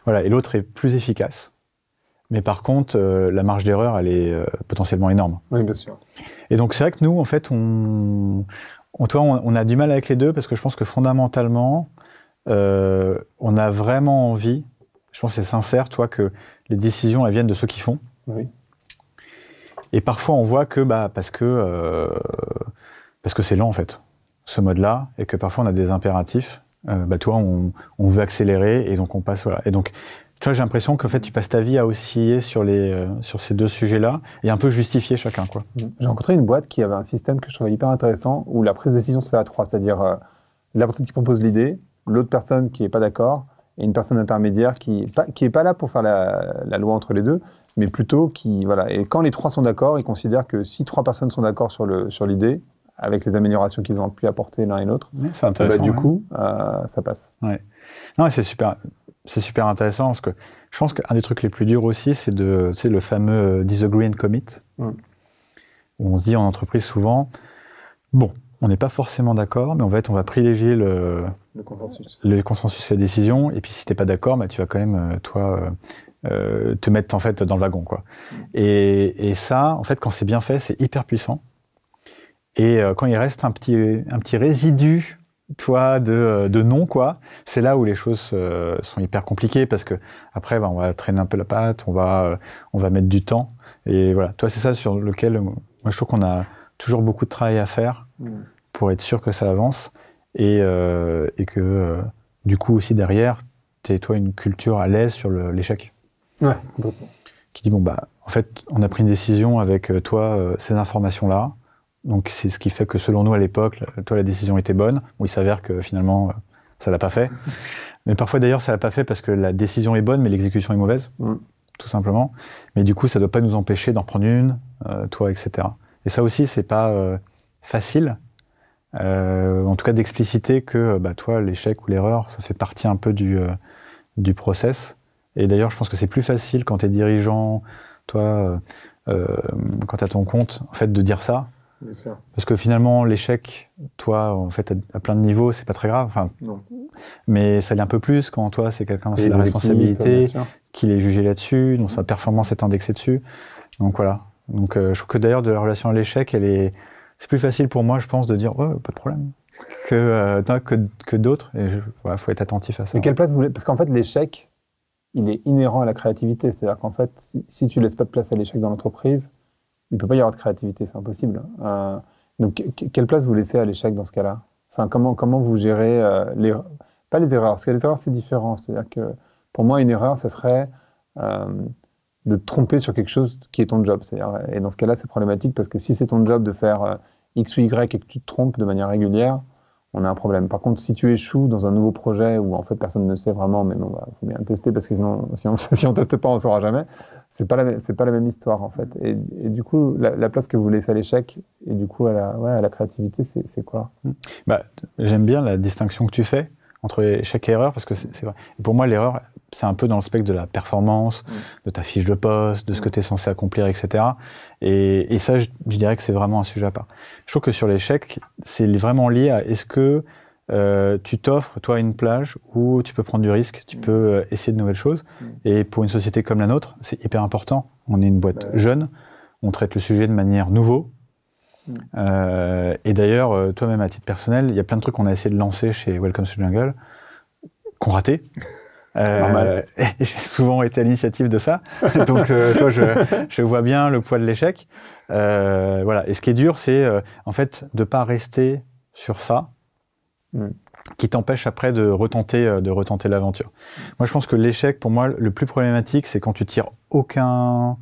voilà, et l'autre est plus efficace. Mais par contre, la marge d'erreur, elle est potentiellement énorme. Oui, bien sûr. Et donc c'est vrai que nous, en fait, on a du mal avec les deux parce que je pense que fondamentalement, on a vraiment envie, je pense que c'est sincère, toi, que les décisions elles viennent de ceux qui font. Oui. Et parfois on voit que parce que c'est lent en fait, ce mode-là, et que parfois on a des impératifs. Toi, on veut accélérer et donc on passe voilà. Et donc, tu vois, j'ai l'impression qu'en fait tu passes ta vie à osciller sur ces deux sujets-là et un peu justifier chacun, quoi. J'ai rencontré une boîte qui avait un système que je trouvais hyper intéressant où la prise de décision se fait à trois, c'est-à-dire la personne qui propose l'idée, l'autre personne qui n'est pas d'accord et une personne intermédiaire qui est pas là pour faire la loi entre les deux, mais plutôt qui voilà. Et quand les trois sont d'accord, ils considèrent que si trois personnes sont d'accord sur l'idée, avec les améliorations qu'ils ont pu apporter l'un et l'autre, c'est intéressant. Du coup, ça passe. Ouais. Non, c'est super intéressant parce que je pense qu'un des trucs les plus durs aussi, c'est le fameux disagree and commit, où on se dit en entreprise souvent, bon, on n'est pas forcément d'accord, mais en fait, on va privilégier le consensus et la décision, et puis si t'es pas d'accord, tu vas quand même, te mettre en fait dans le wagon, quoi. Et ça, en fait, quand c'est bien fait, c'est hyper puissant. Et quand il reste un petit résidu, de non, quoi, c'est là où les choses sont hyper compliquées parce que après, on va traîner un peu la patte, on va mettre du temps. Et voilà, toi, c'est ça sur lequel, moi, je trouve qu'on a toujours beaucoup de travail à faire pour être sûr que ça avance et que, du coup, aussi derrière, t'es, toi, une culture à l'aise sur l'échec. Ouais, complètement. Qui dit, en fait, on a pris une décision avec toi, ces informations-là. Donc c'est ce qui fait que selon nous à l'époque, la décision était bonne. Bon, il s'avère que finalement, ça l'a pas fait. Mais parfois d'ailleurs, ça l'a pas fait parce que la décision est bonne, mais l'exécution est mauvaise, tout simplement. Mais du coup, ça doit pas nous empêcher d'en prendre une, etc. Et ça aussi, c'est pas facile, en tout cas d'expliciter que l'échec ou l'erreur, ça fait partie un peu du process. Et d'ailleurs, je pense que c'est plus facile quand tu es dirigeant, quand tu as ton compte, en fait, de dire ça. Bien sûr. Parce que finalement, l'échec, toi, en fait, à plein de niveaux, c'est pas très grave. Enfin, non. Mais ça l'est un peu plus quand toi, c'est quelqu'un, c'est la responsabilité, qu'il est jugé là-dessus, dont sa performance est indexée dessus. Donc voilà. Donc je trouve que d'ailleurs, de la relation à l'échec, c'est plus facile pour moi, je pense, de dire pas de problème, que d'autres. Et faut être attentif à ça. Mais quelle place vous voulez ? Parce qu'en fait, l'échec, il est inhérent à la créativité. C'est-à-dire qu'en fait, si tu laisses pas de place à l'échec dans l'entreprise, il ne peut pas y avoir de créativité, c'est impossible. Donc, quelle place vous laissez à l'échec dans ce cas-là ? Enfin, comment vous gérez pas les erreurs, parce que les erreurs, c'est différent. C'est-à-dire que, pour moi, une erreur, ça serait de te tromper sur quelque chose qui est ton job. Et dans ce cas-là, c'est problématique, parce que si c'est ton job de faire X ou Y et que tu te trompes de manière régulière, on a un problème. Par contre, si tu échoues dans un nouveau projet où en fait personne ne sait vraiment, mais bon, faut bien tester parce que sinon, si on teste pas, on saura jamais. C'est pas la même histoire en fait. Et du coup, la place que vous laissez à l'échec et du coup à la créativité, c'est quoi ? J'aime bien la distinction que tu fais entre échec et erreur parce que c'est vrai. Et pour moi, l'erreur, c'est un peu dans le spectre de la performance, de ta fiche de poste, de ce que tu es censé accomplir, etc. Et ça, je dirais que c'est vraiment un sujet à part. Je trouve que sur l'échec, c'est vraiment lié à est-ce que tu t'offres, toi, une plage où tu peux prendre du risque, tu peux essayer de nouvelles choses. Et pour une société comme la nôtre, c'est hyper important. On est une boîte jeune, on traite le sujet de manière nouvelle. Et d'ailleurs, toi-même, à titre personnel, il y a plein de trucs qu'on a essayé de lancer chez Welcome to Jungle qu'on ratait. J'ai souvent été à l'initiative de ça, donc toi je vois bien le poids de l'échec. Voilà. Et ce qui est dur, c'est en fait de pas rester sur ça, qui t'empêche après de retenter l'aventure. Moi, je pense que l'échec, pour moi, le plus problématique, c'est quand tu tires aucun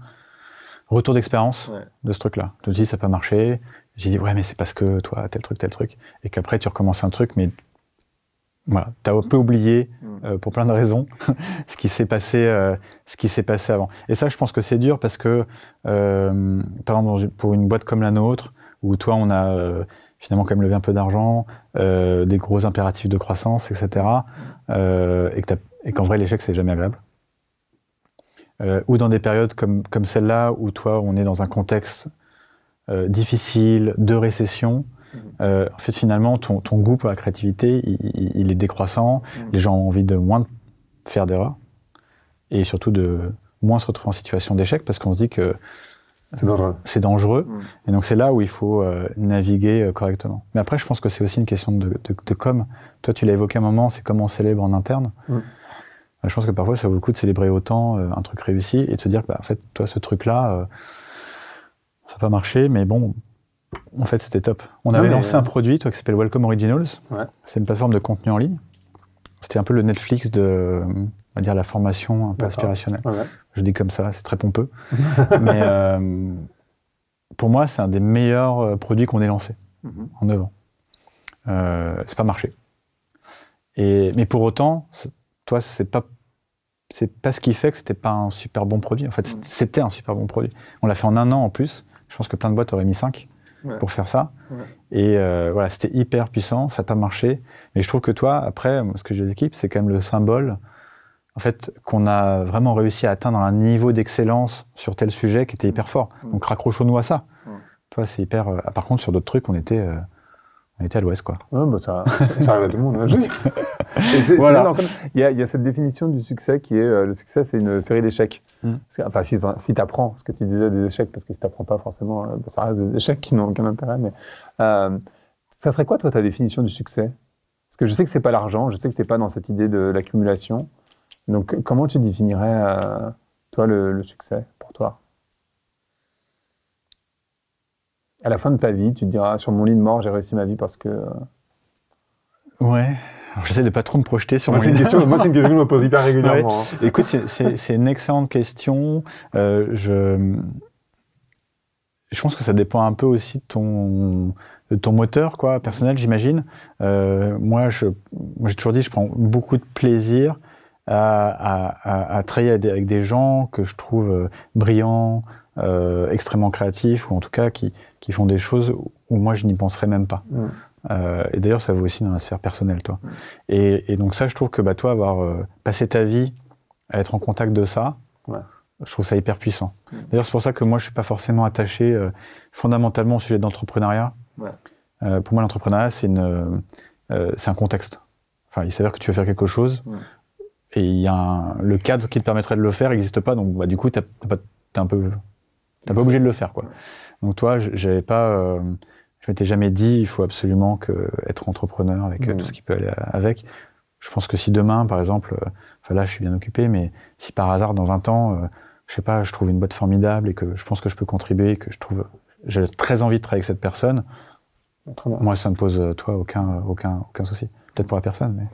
retour d'expérience de ce truc-là. Tu te dis ça n'a pas marché, J'ai dit, ouais, mais c'est parce que toi, tel truc. Et qu'après, tu recommences un truc, mais voilà, tu as un peu oublié, pour plein de raisons, ce qui s'est passé avant. Et ça, je pense que c'est dur parce que, par exemple, pour une boîte comme la nôtre, où toi, on a finalement quand même levé un peu d'argent, des gros impératifs de croissance, etc., et qu'en vrai, l'échec, c'est jamais agréable. Ou dans des périodes comme celle-là, où toi, on est dans un contexte difficile, de récession, en fait, finalement, ton goût pour la créativité, il est décroissant. Les gens ont envie de moins faire d'erreurs et surtout de moins se retrouver en situation d'échec parce qu'on se dit que c'est dangereux. Et donc, c'est là où il faut naviguer correctement. Mais après, je pense que c'est aussi une question de com. Toi, tu l'as évoqué un moment, c'est comment on célèbre en interne. Je pense que parfois, ça vaut le coup de célébrer autant un truc réussi et de se dire que, en fait, toi, ce truc-là, ça n'a pas marché, mais bon, en fait, c'était top. On avait lancé un produit, toi, qui s'appelle Welcome Originals. Ouais. C'est une plateforme de contenu en ligne. C'était un peu le Netflix de, on va dire, la formation un peu aspirationnelle. Ouais. Je dis comme ça, c'est très pompeux. Mais pour moi, c'est un des meilleurs produits qu'on ait lancé en 9 ans. C'est pas marché. Mais pour autant, toi, c'est pas ce qui fait que c'était pas un super bon produit. En fait, c'était un super bon produit. On l'a fait en 1 an en plus. Je pense que plein de boîtes auraient mis 5 pour faire ça. Et voilà, c'était hyper puissant, ça n'a pas marché. Mais je trouve que toi, après, ce que j'ai des équipes, c'est quand même le symbole, en fait, qu'on a vraiment réussi à atteindre un niveau d'excellence sur tel sujet qui était hyper fort. Donc raccrochons-nous à ça. Toi, c'est hyper. Par contre, sur d'autres trucs, on était à l'ouest, quoi. Ouais, bah ça arrive à tout le monde. Hein, voilà. Il y a cette définition du succès qui est le succès, c'est une série d'échecs. Enfin, si tu apprends, ce que tu disais des échecs, parce que si tu n'apprends pas forcément, ça reste des échecs qui n'ont aucun intérêt. Mais ça serait quoi, toi, ta définition du succès? Parce que je sais que c'est pas l'argent, je sais que tu n'es pas dans cette idée de l'accumulation. Donc, comment tu définirais, toi, le succès pour toi? À la fin de ta vie, tu te diras, sur mon lit de mort, j'ai réussi ma vie parce que... Ouais, alors j'essaie de pas trop me projeter sur mon lit de mort. Moi, c'est une question que je me pose hyper régulièrement. Ouais. Hein. Écoute, c'est une excellente question. Je pense que ça dépend un peu aussi de ton moteur, quoi, personnel, j'imagine. Moi, j'ai toujours dit, je prends beaucoup de plaisir à travailler avec des gens que je trouve brillants, extrêmement créatifs, ou en tout cas qui font des choses où moi je n'y penserais même pas. Et d'ailleurs ça vaut aussi dans la sphère personnelle, toi. Et donc ça, je trouve que toi, avoir passé ta vie à être en contact de ça, je trouve ça hyper puissant. D'ailleurs c'est pour ça que moi je suis pas forcément attaché fondamentalement au sujet d'entrepreneuriat. Pour moi l'entrepreneuriat c'est un contexte. Enfin, il s'avère que tu veux faire quelque chose et le cadre qui te permettrait de le faire n'existe pas, donc du coup t'es pas obligé de le faire, quoi. Donc toi, je m'étais jamais dit, il faut absolument être entrepreneur avec tout ce qui peut aller avec. Je pense que si demain, par exemple, là je suis bien occupé, mais si par hasard dans 20 ans, je sais pas, je trouve une boîte formidable et que je pense que je peux contribuer, que j'ai très envie de travailler avec cette personne, moi ça me pose, toi, aucun souci. Peut-être pour la personne, mais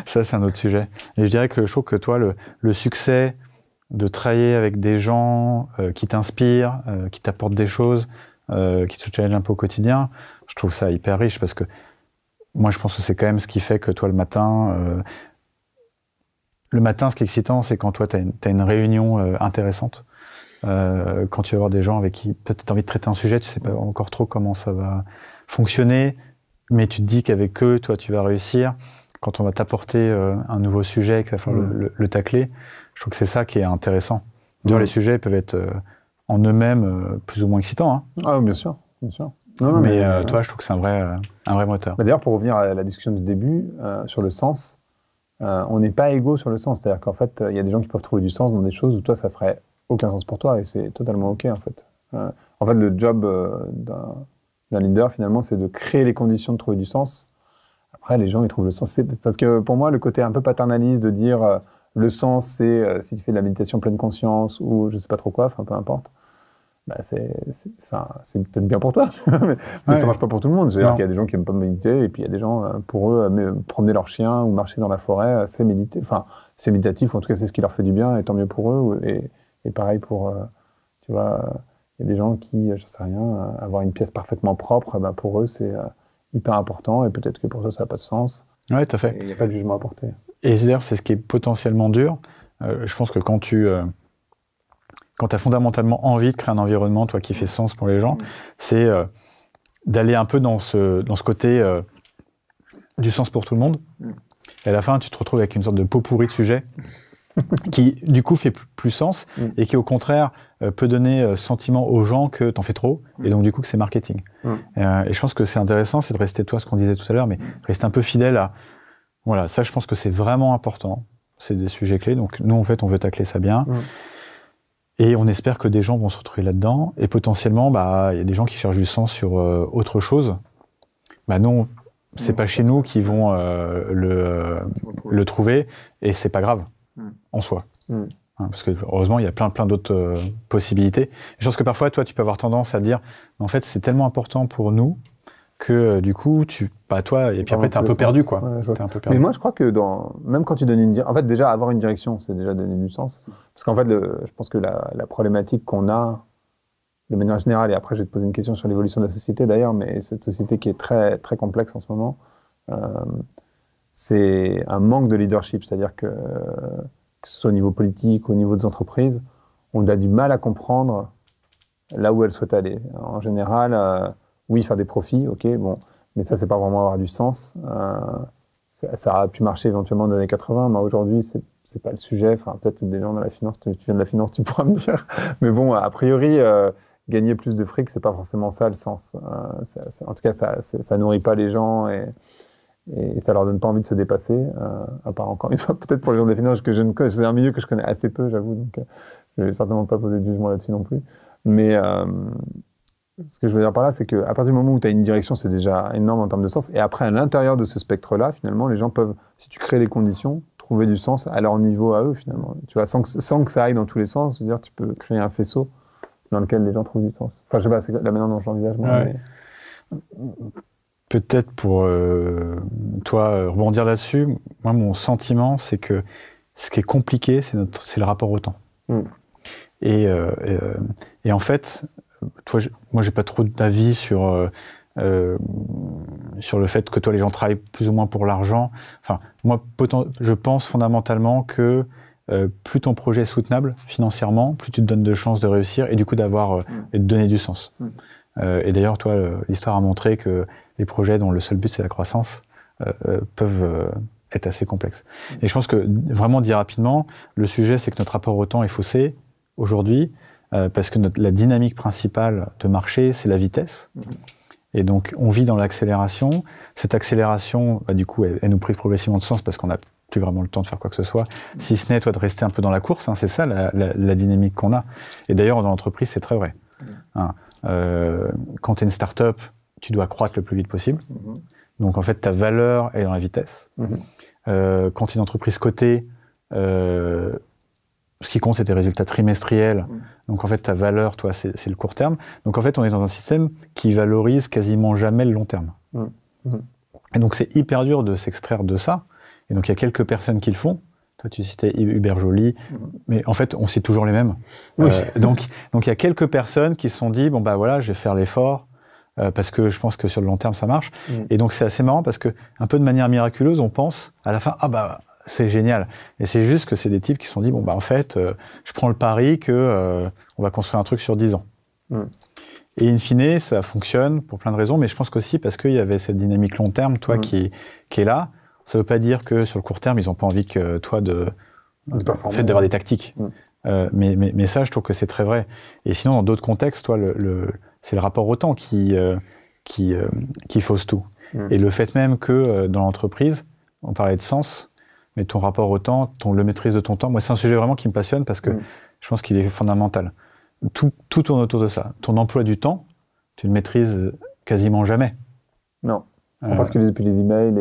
ça c'est un autre sujet. Et je dirais que je trouve que toi, le succès de travailler avec des gens qui t'inspirent, qui t'apportent des choses, qui te challengent un peu au quotidien, je trouve ça hyper riche parce que moi je pense que c'est quand même ce qui fait que toi le matin, ce qui est excitant, c'est quand toi tu as une réunion intéressante, quand tu vas voir des gens avec qui peut-être tu as envie de traiter un sujet, tu sais pas encore trop comment ça va fonctionner, mais tu te dis qu'avec eux, toi tu vas réussir. Quand on va t'apporter un nouveau sujet, qu'il va falloir le tacler, je trouve que c'est ça qui est intéressant. D'ailleurs, les sujets peuvent être en eux-mêmes plus ou moins excitants. Hein. Ah, bien sûr, bien sûr. Mais toi, je trouve que c'est un vrai moteur. D'ailleurs, pour revenir à la discussion du début, sur le sens, on n'est pas égaux sur le sens. C'est-à-dire qu'en fait, il y a des gens qui peuvent trouver du sens dans des choses où toi, ça ferait aucun sens pour toi, et c'est totalement OK, en fait. En fait, le job d'un leader, finalement, c'est de créer les conditions de trouver du sens. Après, les gens, ils trouvent le sens. Parce que pour moi, le côté un peu paternaliste de dire le sens, c'est si tu fais de la méditation pleine conscience ou je sais pas trop quoi, enfin peu importe, c'est peut-être bien pour toi, mais ça marche pas pour tout le monde. C'est-à-dire qu'il y a des gens qui aiment pas méditer et puis il y a des gens, pour eux, promener leur chien ou marcher dans la forêt, c'est méditer. Enfin, c'est méditatif, ou en tout cas, c'est ce qui leur fait du bien et tant mieux pour eux. Et pareil pour, tu vois, Il y a des gens qui, je sais rien, avoir une pièce parfaitement propre, ben pour eux, c'est hyper important et peut-être que pour ça, ça n'a pas de sens. Ouais, tout à fait. Il n'y a pas de jugement à porter. Et d'ailleurs, c'est ce qui est potentiellement dur. Je pense que quand tu as fondamentalement envie de créer un environnement, toi, qui fait sens pour les gens, c'est d'aller un peu dans ce côté du sens pour tout le monde. Et à la fin, tu te retrouves avec une sorte de pot pourri de sujet qui, du coup, fait plus sens et qui, au contraire, peut donner sentiment aux gens que t'en fais trop et donc, du coup, que c'est marketing. Et je pense que c'est intéressant, c'est de rester, toi, ce qu'on disait tout à l'heure, mais rester un peu fidèle à... Voilà, ça, je pense que c'est vraiment important. C'est des sujets clés. Donc, nous, en fait, on veut tacler ça bien. Et on espère que des gens vont se retrouver là-dedans. Et potentiellement, il y a des gens qui cherchent du sens sur autre chose. Non, c'est pas chez nous qu'ils vont le trouver. Et c'est pas grave, en soi. Parce que, heureusement, il y a plein d'autres possibilités. Je pense que parfois, toi, tu peux avoir tendance à dire, en fait, c'est tellement important pour nous que, du coup, toi, et puis après, t'es un peu perdu, quoi. Ouais, mais moi, je crois que même quand tu donnes une direction, en fait, déjà, avoir une direction, c'est déjà donner du sens. Parce qu'en fait, je pense que la problématique qu'on a, de manière générale, et après, je vais te poser une question sur l'évolution de la société, d'ailleurs, mais cette société qui est très, très complexe en ce moment, c'est un manque de leadership. C'est-à-dire que ce soit au niveau politique, au niveau des entreprises, on a du mal à comprendre là où elles souhaitent aller. En général, oui, faire des profits, ok, bon, mais ça, c'est pas vraiment avoir du sens. Ça a pu marcher éventuellement dans les années 80, mais aujourd'hui, c'est pas le sujet. Enfin, peut-être des gens dans la finance, tu viens de la finance, tu pourras me dire. Mais bon, a priori, gagner plus de fric, c'est pas forcément ça le sens. En tout cas, ça nourrit pas les gens et ça leur donne pas envie de se dépasser. À part encore une fois, peut-être pour les gens des finances que je ne connais, c'est un milieu que je connais assez peu, j'avoue, donc je vais certainement pas poser de jugement là-dessus non plus. Mais ce que je veux dire par là, c'est qu'à partir du moment où tu as une direction, c'est déjà énorme en termes de sens. Et après, à l'intérieur de ce spectre-là, finalement, les gens peuvent, si tu crées les conditions, trouver du sens à leur niveau à eux, finalement. Tu vois, sans que ça aille dans tous les sens, c'est-à-dire tu peux créer un faisceau dans lequel les gens trouvent du sens. Enfin, je sais pas, c'est la manière dont je l'envisage, moi. Ouais. Mais... Peut-être pour toi rebondir là-dessus, moi, mon sentiment, c'est que ce qui est compliqué, c'est le rapport au temps. Et en fait... moi, j'ai pas trop d'avis sur le fait que toi, les gens travaillent plus ou moins pour l'argent. Enfin, moi, je pense fondamentalement que plus ton projet est soutenable financièrement, plus tu te donnes de chances de réussir et du coup et de donner du sens. Et d'ailleurs, toi, l'histoire a montré que les projets dont le seul but c'est la croissance peuvent être assez complexes. Et je pense que vraiment dire rapidement, le sujet c'est que notre rapport au temps est faussé aujourd'hui. Parce que la dynamique principale de marché, c'est la vitesse. Et donc, on vit dans l'accélération. Cette accélération, du coup, elle nous prive progressivement de sens parce qu'on n'a plus vraiment le temps de faire quoi que ce soit. Si ce n'est, toi, de rester un peu dans la course, c'est ça la dynamique qu'on a. Et d'ailleurs, dans l'entreprise, c'est très vrai. Quand tu es une start-up, tu dois croître le plus vite possible. Donc, en fait, ta valeur est dans la vitesse. Quand tu es une entreprise cotée, ce qui compte, c'est tes résultats trimestriels. Donc, en fait, ta valeur, toi, c'est le court terme. Donc, en fait, on est dans un système qui valorise quasiment jamais le long terme. Et donc, c'est hyper dur de s'extraire de ça. Et donc, il y a quelques personnes qui le font. Toi, tu citais Hubert Joly. Mais en fait, on cite toujours les mêmes. Donc, il y a quelques personnes qui se sont dit, bon, bah voilà, je vais faire l'effort parce que je pense que sur le long terme, ça marche. Et donc, c'est assez marrant parce que, un peu de manière miraculeuse, on pense à la fin, c'est génial. Et c'est juste que c'est des types qui se sont dit, bon, en fait, je prends le pari que on va construire un truc sur 10 ans. Et in fine, ça fonctionne pour plein de raisons, mais je pense qu'aussi parce qu'il y avait cette dynamique long terme, toi, qui est là. Ça veut pas dire que sur le court terme, ils ont pas envie que toi d'avoir des tactiques. Mais ça, je trouve que c'est très vrai. Et sinon, dans d'autres contextes, toi, c'est le rapport au temps qui fausse tout. Et le fait même que dans l'entreprise, on parlait de sens, mais ton rapport au temps, le maîtrise de ton temps, moi c'est un sujet vraiment qui me passionne parce que je pense qu'il est fondamental. Tout tourne autour de ça. Ton emploi du temps, tu le maîtrises quasiment jamais. Non. En particulier depuis les emails,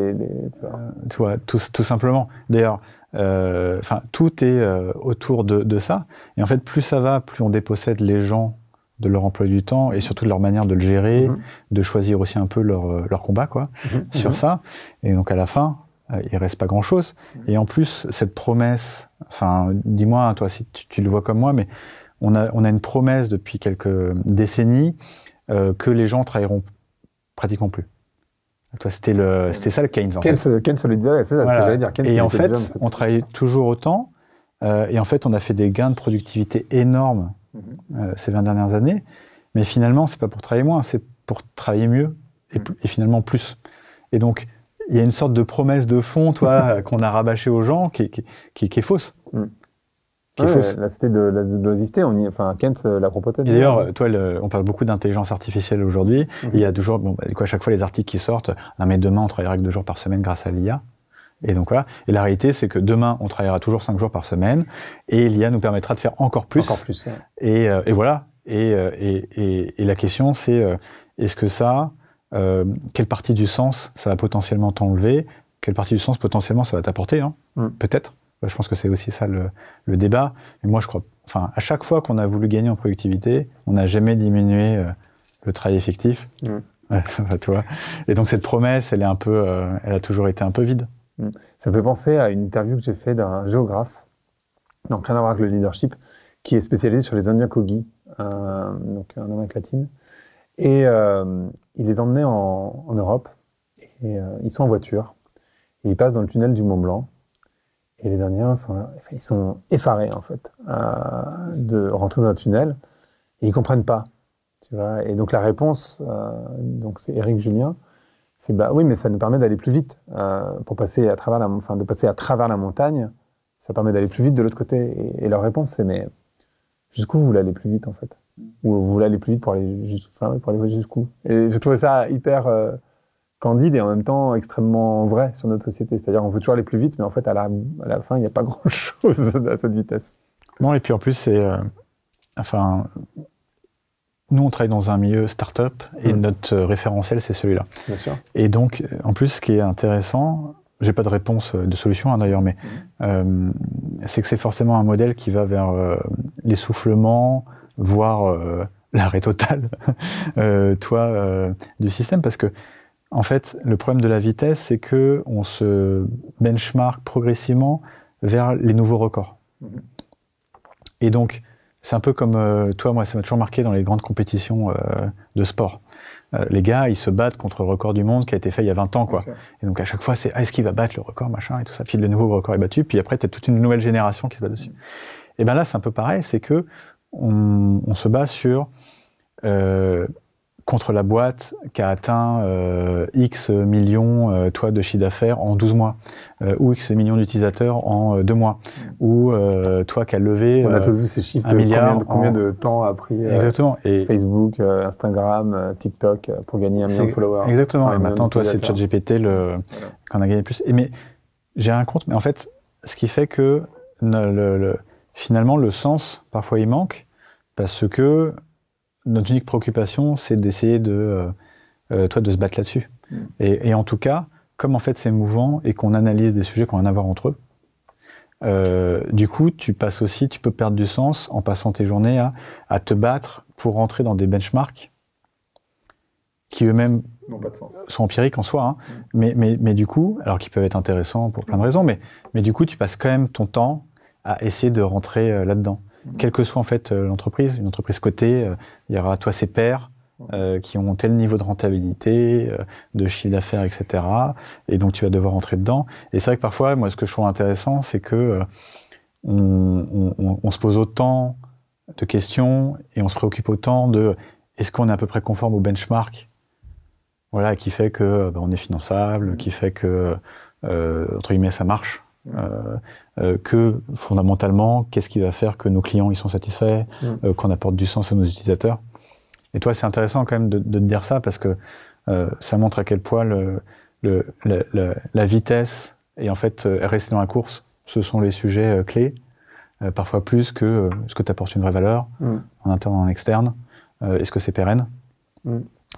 tu vois, tout simplement. D'ailleurs, tout est autour de ça. Et en fait, plus ça va, plus on dépossède les gens de leur emploi du temps et surtout de leur manière de le gérer, de choisir aussi un peu leur combat, quoi, sur ça. Et donc à la fin, il reste pas grand-chose. Et en plus, cette promesse, dis-moi, toi, si tu le vois comme moi, mais on a une promesse depuis quelques décennies que les gens travailleront pratiquement plus. Toi, c'était ça le Keynes. Keynes le disait, c'est ça ce que j'allais dire. Keynes, et en fait, on travaille toujours autant. Et en fait, on a fait des gains de productivité énormes ces 20 dernières années. Mais finalement, c'est pas pour travailler moins, c'est pour travailler mieux et finalement plus. Et donc, il y a une sorte de promesse de fond, toi, qu'on a rabâchée aux gens, qui est fausse. La cité de l'oisiveté, Keynes l'a proposé. Et d'ailleurs, toi, on parle beaucoup d'intelligence artificielle aujourd'hui. Il y a toujours, à chaque fois, les articles qui sortent, mais demain, on travaillera que 2 jours par semaine grâce à l'IA. Et donc voilà. Et la réalité, c'est que demain, on travaillera toujours 5 jours par semaine, et l'IA nous permettra de faire encore plus. Encore plus. Ouais. Et voilà. Et la question, c'est est-ce que ça, quelle partie du sens ça va potentiellement t'enlever, quelle partie du sens potentiellement ça va t'apporter, hein, peut-être. Je pense que c'est aussi ça le débat. Mais moi, je crois, à chaque fois qu'on a voulu gagner en productivité, on n'a jamais diminué le travail effectif. Tu vois. Et donc cette promesse, elle a toujours été un peu vide. Ça me fait penser à une interview que j'ai faite d'un géographe, donc rien à voir avec le leadership, qui est spécialisé sur les Indiens Kogi, donc en Amérique latine. Et il les emmenait en Europe, et ils sont en voiture, et ils passent dans le tunnel du Mont Blanc, et les Indiens ils sont effarés, en fait, de rentrer dans un tunnel, et ils comprennent pas. Tu vois. Et donc la réponse, donc c'est Éric Julien, c'est oui, mais ça nous permet d'aller plus vite pour passer à travers de passer à travers la montagne. Ça permet d'aller plus vite de l'autre côté. Et leur réponse, c'est mais jusqu'où vous voulez aller plus vite en fait, ou vous voulez aller plus vite pour aller jusqu'où. Et j'ai trouvé ça hyper candide et en même temps extrêmement vrai sur notre société. C'est-à-dire on veut toujours aller plus vite, mais en fait à la fin il n'y a pas grand-chose à cette vitesse. Non, et puis en plus c'est nous, on travaille dans un milieu start-up et notre référentiel, c'est celui-là. Bien sûr. Et donc, en plus, ce qui est intéressant, j'ai pas de réponse de solution d'ailleurs, mais c'est que c'est forcément un modèle qui va vers l'essoufflement, voire l'arrêt total, du système, parce que en fait, le problème de la vitesse, c'est que on se benchmark progressivement vers les nouveaux records. Et donc, c'est un peu comme moi, ça m'a toujours marqué dans les grandes compétitions de sport. Les gars, ils se battent contre le record du monde qui a été fait il y a 20 ans, quoi. Et donc, à chaque fois, c'est est-ce qu'il va battre le record, machin, et tout ça. Puis le nouveau record est battu, puis après, tu as toute une nouvelle génération qui se bat dessus. Et bien là, c'est un peu pareil, c'est que on se bat sur contre la boîte qui a atteint X millions de chiffre d'affaires en 12 mois, ou X millions d'utilisateurs en 2 mois, ou qui a levé on a tous vu ces chiffres de combien de temps a pris Facebook, Instagram, TikTok pour gagner 1 million de followers. Exactement, et maintenant, c'est ChatGPT qu'on a gagné plus. Mais j'ai un compte, mais en fait, ce qui fait que finalement, le sens, parfois, il manque, parce que notre unique préoccupation, c'est d'essayer de se battre là-dessus. Et en tout cas, comme en fait c'est mouvant et qu'on analyse des sujets qui ont rien à voir entre eux, du coup, tu peux perdre du sens en passant tes journées à te battre pour rentrer dans des benchmarks qui eux-mêmes sont empiriques en soi, hein, mais du coup, alors qu'ils peuvent être intéressants pour plein de raisons, mais du coup, tu passes quand même ton temps à essayer de rentrer là-dedans. Quelle que soit en fait l'entreprise, une entreprise cotée, il y aura ses pairs qui ont tel niveau de rentabilité, de chiffre d'affaires, etc. Et donc tu vas devoir rentrer dedans. Et c'est vrai que parfois, moi, ce que je trouve intéressant, c'est que on se pose autant de questions et on se préoccupe autant de est-ce qu'on est à peu près conforme au benchmark, voilà, qui fait que on est finançable, qui fait que entre guillemets ça marche. Que fondamentalement, qu'est-ce qui va faire que nos clients ils sont satisfaits, qu'on apporte du sens à nos utilisateurs. Et toi, c'est intéressant quand même de te dire ça parce que ça montre à quel point la vitesse et en fait rester dans la course, ce sont les sujets clés, parfois plus que est-ce que tu apportes une vraie valeur en interne ou en externe, est-ce que c'est pérenne.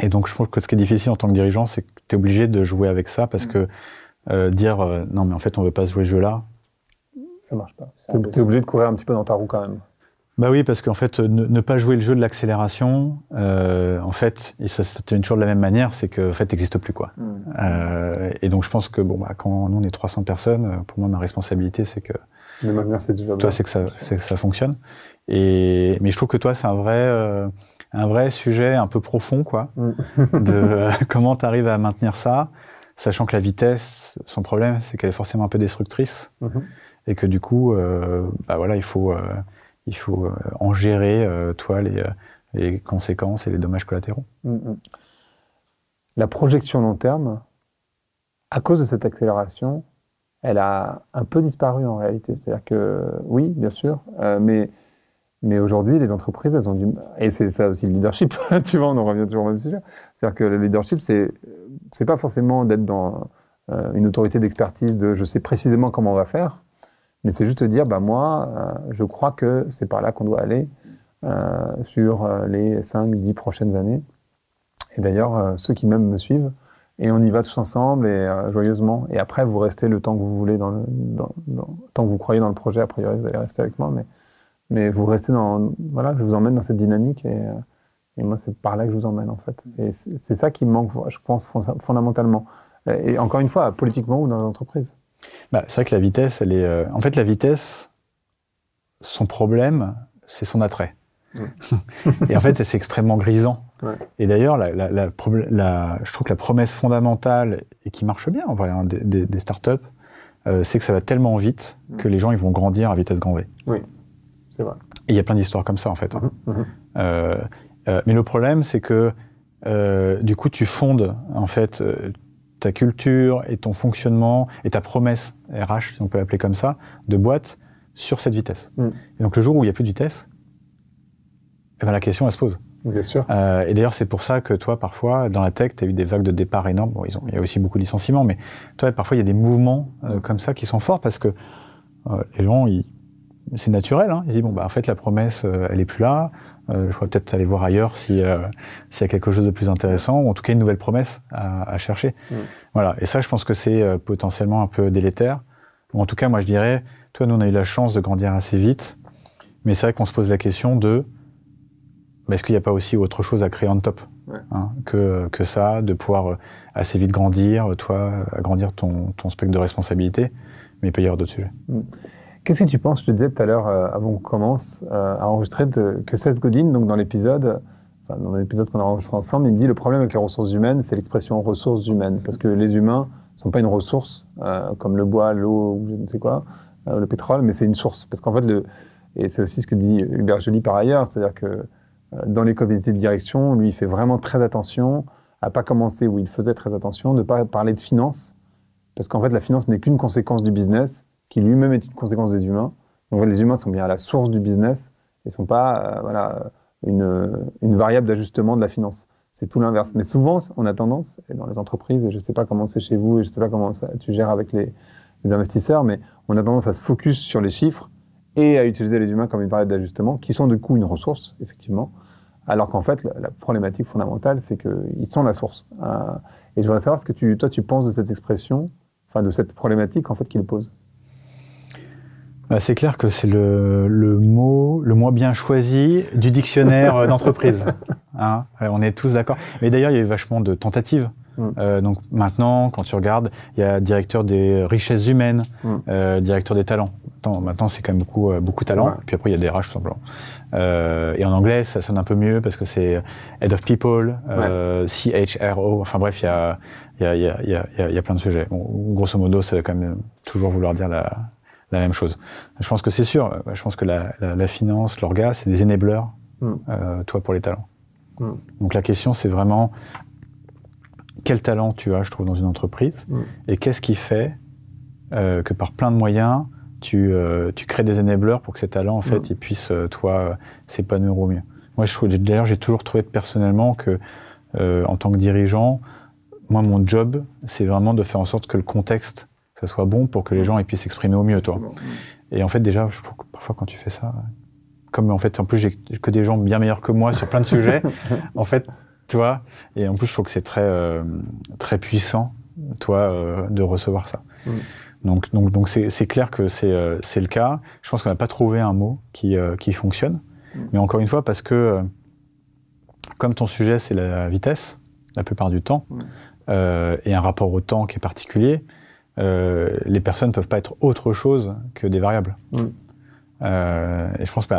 Et donc je trouve que ce qui est difficile en tant que dirigeant, c'est que tu es obligé de jouer avec ça parce que dire non mais en fait on veut pas jouer ce jeu-là, ça marche pas. T'es obligé de courir un petit peu dans ta roue quand même. Bah oui, parce qu'en fait, ne pas jouer le jeu de l'accélération, en fait, et ça se tient toujours de la même manière, c'est que en fait, n'existe plus, quoi. Et donc, je pense que bon, bah, quand nous on est 300 personnes, pour moi, ma responsabilité, c'est que De maintenir cette job. toi, c'est que ça fonctionne. Mais je trouve que toi, c'est un vrai sujet un peu profond, quoi, de comment tu arrives à maintenir ça, sachant que la vitesse, son problème, c'est qu'elle est forcément un peu destructrice, et que du coup, bah voilà, il faut en gérer, toi, les conséquences et les dommages collatéraux. La projection long terme, à cause de cette accélération, elle a un peu disparu en réalité. C'est-à-dire que, oui, bien sûr, mais aujourd'hui, les entreprises, elles ont du... Et c'est ça aussi le leadership, tu vois, on en revient toujours au même sujet. C'est-à-dire que le leadership, c'est pas forcément d'être dans une autorité d'expertise de « je sais précisément comment on va faire », mais c'est juste de dire, bah moi, je crois que c'est par là qu'on doit aller sur les 5-10 prochaines années. Et d'ailleurs, ceux qui même me suivent, et on y va tous ensemble et joyeusement. Et après, vous restez le temps que vous voulez, tant que vous croyez dans le projet, a priori, vous allez rester avec moi, mais vous restez dans... Voilà, je vous emmène dans cette dynamique et moi, c'est par là que je vous emmène, en fait. Et c'est ça qui me manque, je pense, fondamentalement. Et encore une fois, politiquement ou dans l'entreprise. Bah, c'est vrai que la vitesse, elle est... en fait, la vitesse, son problème, c'est son attrait. Et en fait, c'est extrêmement grisant. Et d'ailleurs, je trouve que la promesse fondamentale, et qui marche bien, en vrai, hein, des startups, c'est que ça va tellement vite que les gens ils vont grandir à vitesse grand V. Oui, c'est vrai. Et il y a plein d'histoires comme ça, en fait. Mais le problème, c'est que du coup, tu fondes, en fait, ta culture et ton fonctionnement et ta promesse RH, si on peut l'appeler comme ça, de boîte, sur cette vitesse. Et donc, le jour où il n'y a plus de vitesse, eh ben, la question, elle se pose. Bien sûr. Et d'ailleurs, c'est pour ça que toi, parfois, dans la tech, tu as eu des vagues de départ énormes. Bon, il y a aussi beaucoup de licenciements, mais toi, parfois, il y a des mouvements comme ça qui sont forts parce que les gens, c'est naturel. Hein, ils disent, bon, bah, en fait, la promesse, elle est plus là. Je pourrais peut-être aller voir ailleurs s'il y a quelque chose de plus intéressant, ou en tout cas une nouvelle promesse à chercher. Voilà. Et ça, je pense que c'est potentiellement un peu délétère. Ou en tout cas, moi, je dirais, toi, nous, on a eu la chance de grandir assez vite, mais c'est vrai qu'on se pose la question de est-ce qu'il n'y a pas aussi autre chose à créer on top hein, que ça, de pouvoir assez vite grandir, toi, agrandir ton spectre de responsabilité, mais il peut y avoir d'autres sujets. Qu'est-ce que tu penses, je te disais tout à l'heure, avant qu'on commence à enregistrer, que Seth Godin, donc dans l'épisode qu'on a enregistré ensemble, il me dit le problème avec les ressources humaines, c'est l'expression ressources humaines, parce que les humains ne sont pas une ressource, comme le bois, l'eau, ou je ne sais quoi, le pétrole, mais c'est une source. Parce qu'en fait, et c'est aussi ce que dit Hubert Joly par ailleurs, c'est-à-dire que dans les comités de direction, lui, il fait vraiment très attention à pas commencer où il faisait très attention, de ne pas parler de finance, parce qu'en fait, la finance n'est qu'une conséquence du business, qui lui-même est une conséquence des humains. Donc, les humains sont bien à la source du business et ne sont pas une variable d'ajustement de la finance. C'est tout l'inverse. Mais souvent, on a tendance, et dans les entreprises, et je ne sais pas comment c'est chez vous, et je ne sais pas comment tu gères avec les investisseurs, mais on a tendance à se focus sur les chiffres et à utiliser les humains comme une variable d'ajustement, qui sont du coup une ressource, effectivement, alors qu'en fait, la problématique fondamentale, c'est qu'ils sont la source. Et je voudrais savoir ce que toi, tu penses de cette expression, enfin de cette problématique en fait qu'il pose. Bah, c'est clair que c'est le mot le moins bien choisi du dictionnaire d'entreprise. Hein, on est tous d'accord. Mais d'ailleurs, il y a eu vachement de tentatives. Donc maintenant, quand tu regardes, il y a directeur des richesses humaines, directeur des talents. Maintenant, c'est quand même beaucoup de talents. Puis après, il y a des RH, tout simplement. Et en anglais, ça sonne un peu mieux parce que c'est Head of People, CHRO. Enfin bref, il y a plein de sujets. Bon, grosso modo, ça va quand même toujours vouloir dire la même chose. Je pense que c'est sûr. Je pense que la finance, l'orga, c'est des enablers, toi, pour les talents. Donc la question, c'est vraiment quel talent tu as, je trouve, dans une entreprise, et qu'est-ce qui fait que par plein de moyens, tu crées des enablers pour que ces talents, en fait, ils puissent, toi, s'épanouir au mieux. Moi, d'ailleurs, j'ai toujours trouvé personnellement que, en tant que dirigeant, moi, mon job, c'est vraiment de faire en sorte que le contexte, ça soit bon pour que les gens ils puissent s'exprimer au mieux, toi. Et en fait, déjà, je trouve que parfois, quand tu fais ça, comme en fait, en plus, j'ai que des gens bien meilleurs que moi sur plein de sujets, en fait, tu vois, et en plus, je trouve que c'est très puissant, toi, de recevoir ça. Donc c'est clair que c'est le cas. Je pense qu'on n'a pas trouvé un mot qui fonctionne. Mais encore une fois, parce que comme ton sujet, c'est la vitesse, la plupart du temps, et un rapport au temps qui est particulier, les personnes ne peuvent pas être autre chose que des variables. Et je pense que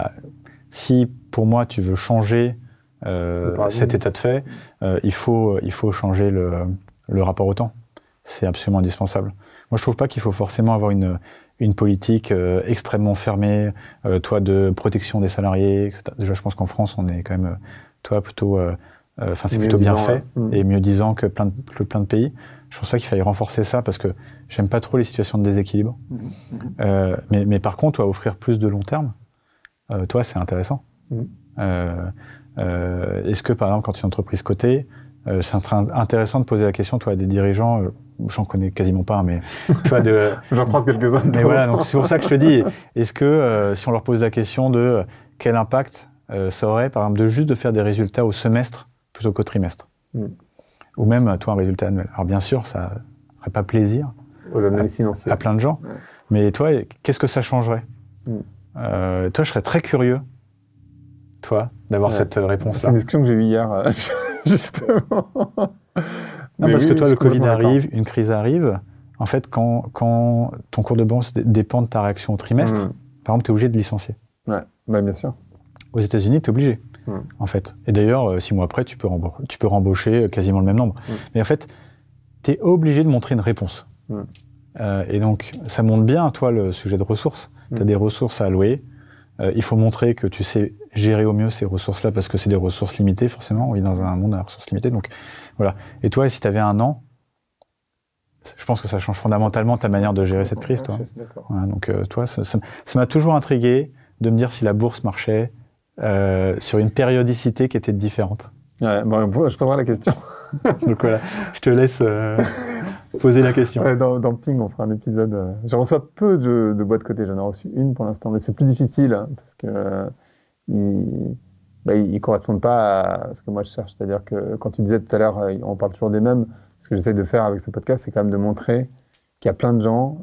si, pour moi, tu veux changer cet état de fait, il faut changer le rapport au temps. C'est absolument indispensable. Moi, je trouve pas qu'il faut forcément avoir une politique extrêmement fermée, de protection des salariés, etc. Déjà, je pense qu'en France, on est quand même, plutôt... c'est plutôt bien fait et mieux disant que plein de pays. Je pense pas qu'il faille renforcer ça parce que j'aime pas trop les situations de déséquilibre. Mais par contre, offrir plus de long terme, c'est intéressant. Est-ce que, par exemple, quand tu es une entreprise cotée, c'est intéressant de poser la question, à des dirigeants, j'en connais quasiment pas, mais j'en pense quelques-uns. Mais voilà, donc c'est pour ça que je te dis, est-ce que si on leur pose la question de quel impact ça aurait, par exemple, de faire des résultats au semestre plutôt qu'au trimestre, ou même un résultat annuel. Alors bien sûr, ça ferait pas plaisir aux analystes financiers, à plein de gens, mais qu'est-ce que ça changerait? Je serais très curieux, d'avoir cette réponse-là. C'est une discussion que j'ai eue hier, justement. Non, parce que le Covid arrive, une crise arrive. En fait, quand ton cours de bourse dépend de ta réaction au trimestre, par exemple, tu es obligé de licencier. Bien sûr. Aux États-Unis, tu es obligé, en fait. Et d'ailleurs, 6 mois après, tu peux rembaucher quasiment le même nombre. Mais en fait, tu es obligé de montrer une réponse. Et donc, ça montre bien, le sujet de ressources. Tu as des ressources à allouer. Il faut montrer que tu sais gérer au mieux ces ressources-là parce que c'est des ressources limitées, forcément. On vit dans un monde à ressources limitées. Donc, voilà. Et si tu avais 1 an, je pense que ça change fondamentalement ta manière de gérer cette crise, Je suis d'accord. Voilà, donc, ça m'a toujours intrigué de me dire si la bourse marchait sur une périodicité qui était différente. Je poserai la question. Donc voilà, je te laisse poser la question. Dans Ping, on fera un épisode. Je reçois peu de boîtes cotées. J'en ai reçu une pour l'instant, mais c'est plus difficile parce que ils correspondent pas à ce que moi je cherche. C'est-à-dire que quand tu disais tout à l'heure, on parle toujours des mêmes. Ce que j'essaie de faire avec ce podcast, c'est quand même de montrer qu'il y a plein de gens,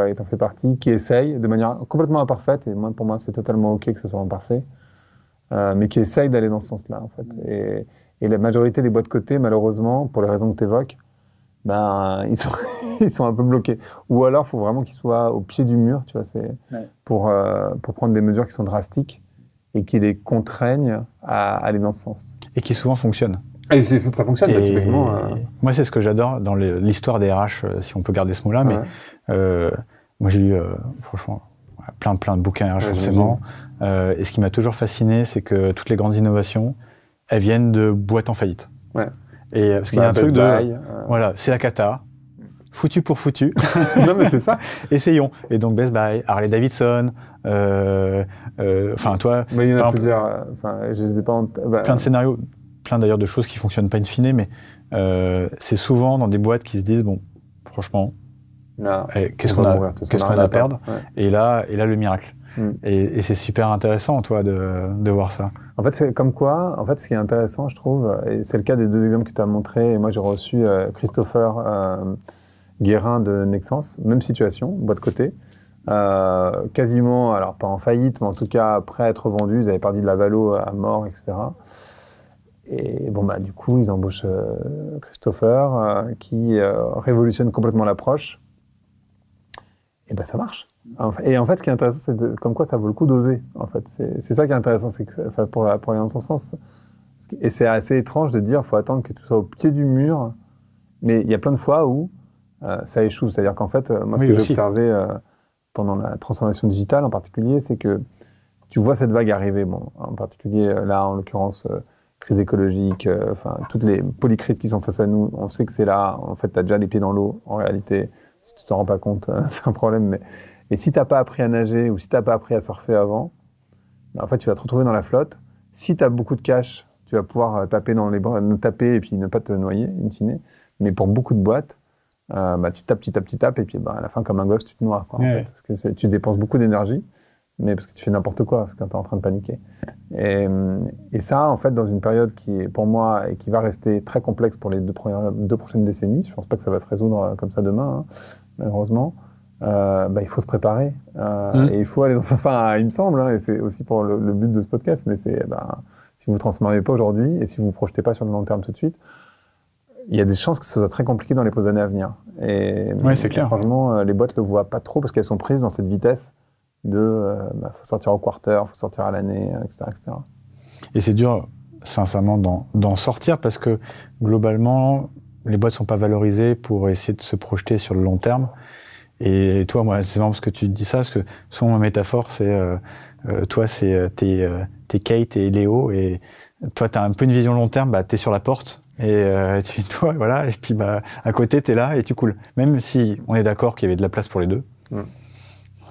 et t'en fais partie, qui essayent de manière complètement imparfaite. Et pour moi, c'est totalement ok que ce soit imparfait, mais qui essayent d'aller dans ce sens-là, en fait. Et la majorité des boîtes cotées, malheureusement, pour les raisons que tu évoques, ils sont un peu bloqués. Ou alors, il faut vraiment qu'ils soient au pied du mur, pour prendre des mesures qui sont drastiques et qui les contraignent à aller dans ce sens. Et qui souvent fonctionnent. Et ça fonctionne, typiquement. Moi, c'est ce que j'adore dans l'histoire des RH, si on peut garder ce mot-là, mais moi, j'ai lu, franchement, plein de bouquins RH, forcément. Et ce qui m'a toujours fasciné, c'est que toutes les grandes innovations, elles viennent de boîtes en faillite. Et parce qu'il y a un truc voilà, c'est la cata, foutu pour foutu. Non, mais c'est ça. Essayons. Et donc Best Buy, Harley Davidson, Mais il y en a plusieurs. Je les ai pas plein de scénarios, plein d'ailleurs de choses qui fonctionnent pas in fine, mais c'est souvent dans des boîtes qui se disent bon, franchement, qu'est-ce qu'on a à perdre, et là le miracle. Et c'est super intéressant, de voir ça. En fait, c'est comme quoi, ce qui est intéressant, je trouve, et c'est le cas des 2 exemples que tu as montrés, et moi j'ai reçu Christopher Guérin de Nexens, même situation, boîte cotée, quasiment, alors pas en faillite, mais en tout cas prêt à être vendu, ils avaient perdu de la valo à mort, etc. Et du coup, ils embauchent Christopher, qui révolutionne complètement l'approche, et ça marche. Et en fait, ce qui est intéressant, c'est comme quoi ça vaut le coup d'oser. En fait, c'est ça qui est intéressant, c'est que, pour aller dans ton sens. Et c'est assez étrange de dire, faut attendre que tu sois au pied du mur. Mais il y a plein de fois où ça échoue. C'est-à-dire qu'en fait, moi, ce que j'ai observé pendant la transformation digitale, en particulier, c'est que tu vois cette vague arriver. Bon, en particulier là, en l'occurrence, crise écologique, toutes les polycrises qui sont face à nous. On sait que c'est là. En fait, t'as déjà les pieds dans l'eau. En réalité, si tu t'en rends pas compte, c'est un problème. Mais et si t'as pas appris à nager ou si t'as pas appris à surfer avant, en fait, tu vas te retrouver dans la flotte. Si t'as beaucoup de cash, tu vas pouvoir taper dans les bras, taper et puis ne pas te noyer, in fine. Mais pour beaucoup de boîtes, tu tapes, et puis à la fin, comme un gosse, tu te noies, en fait, parce que tu dépenses beaucoup d'énergie. mais parce que tu fais n'importe quoi, parce que tu es en train de paniquer. Et ça, en fait, dans une période qui est, pour moi, et qui va rester très complexe pour les deux prochaines décennies, je pense pas que ça va se résoudre comme ça demain, hein, malheureusement, il faut se préparer. Et il faut aller dans... Enfin, il me semble, hein, et c'est aussi pour le but de ce podcast, mais c'est, si vous ne transformez pas aujourd'hui, et si vous ne vous projetez pas sur le long terme tout de suite, il y a des chances que ce soit très compliqué dans les années à venir. Oui, c'est clair. Franchement, les boîtes le voient pas trop parce qu'elles sont prises dans cette vitesse de faut sortir au quarter, faut sortir à l'année, etc., etc. Et c'est dur, sincèrement, d'en sortir parce que globalement, les boîtes sont pas valorisées pour essayer de se projeter sur le long terme. Et toi, moi, c'est marrant parce que tu dis ça, parce que souvent ma métaphore, c'est toi, c'est t'es Kate et Léo, et toi, t'as un peu une vision long terme, t'es sur la porte. Et toi, voilà, et puis à côté, t'es là et tu coules. Même si on est d'accord qu'il y avait de la place pour les deux.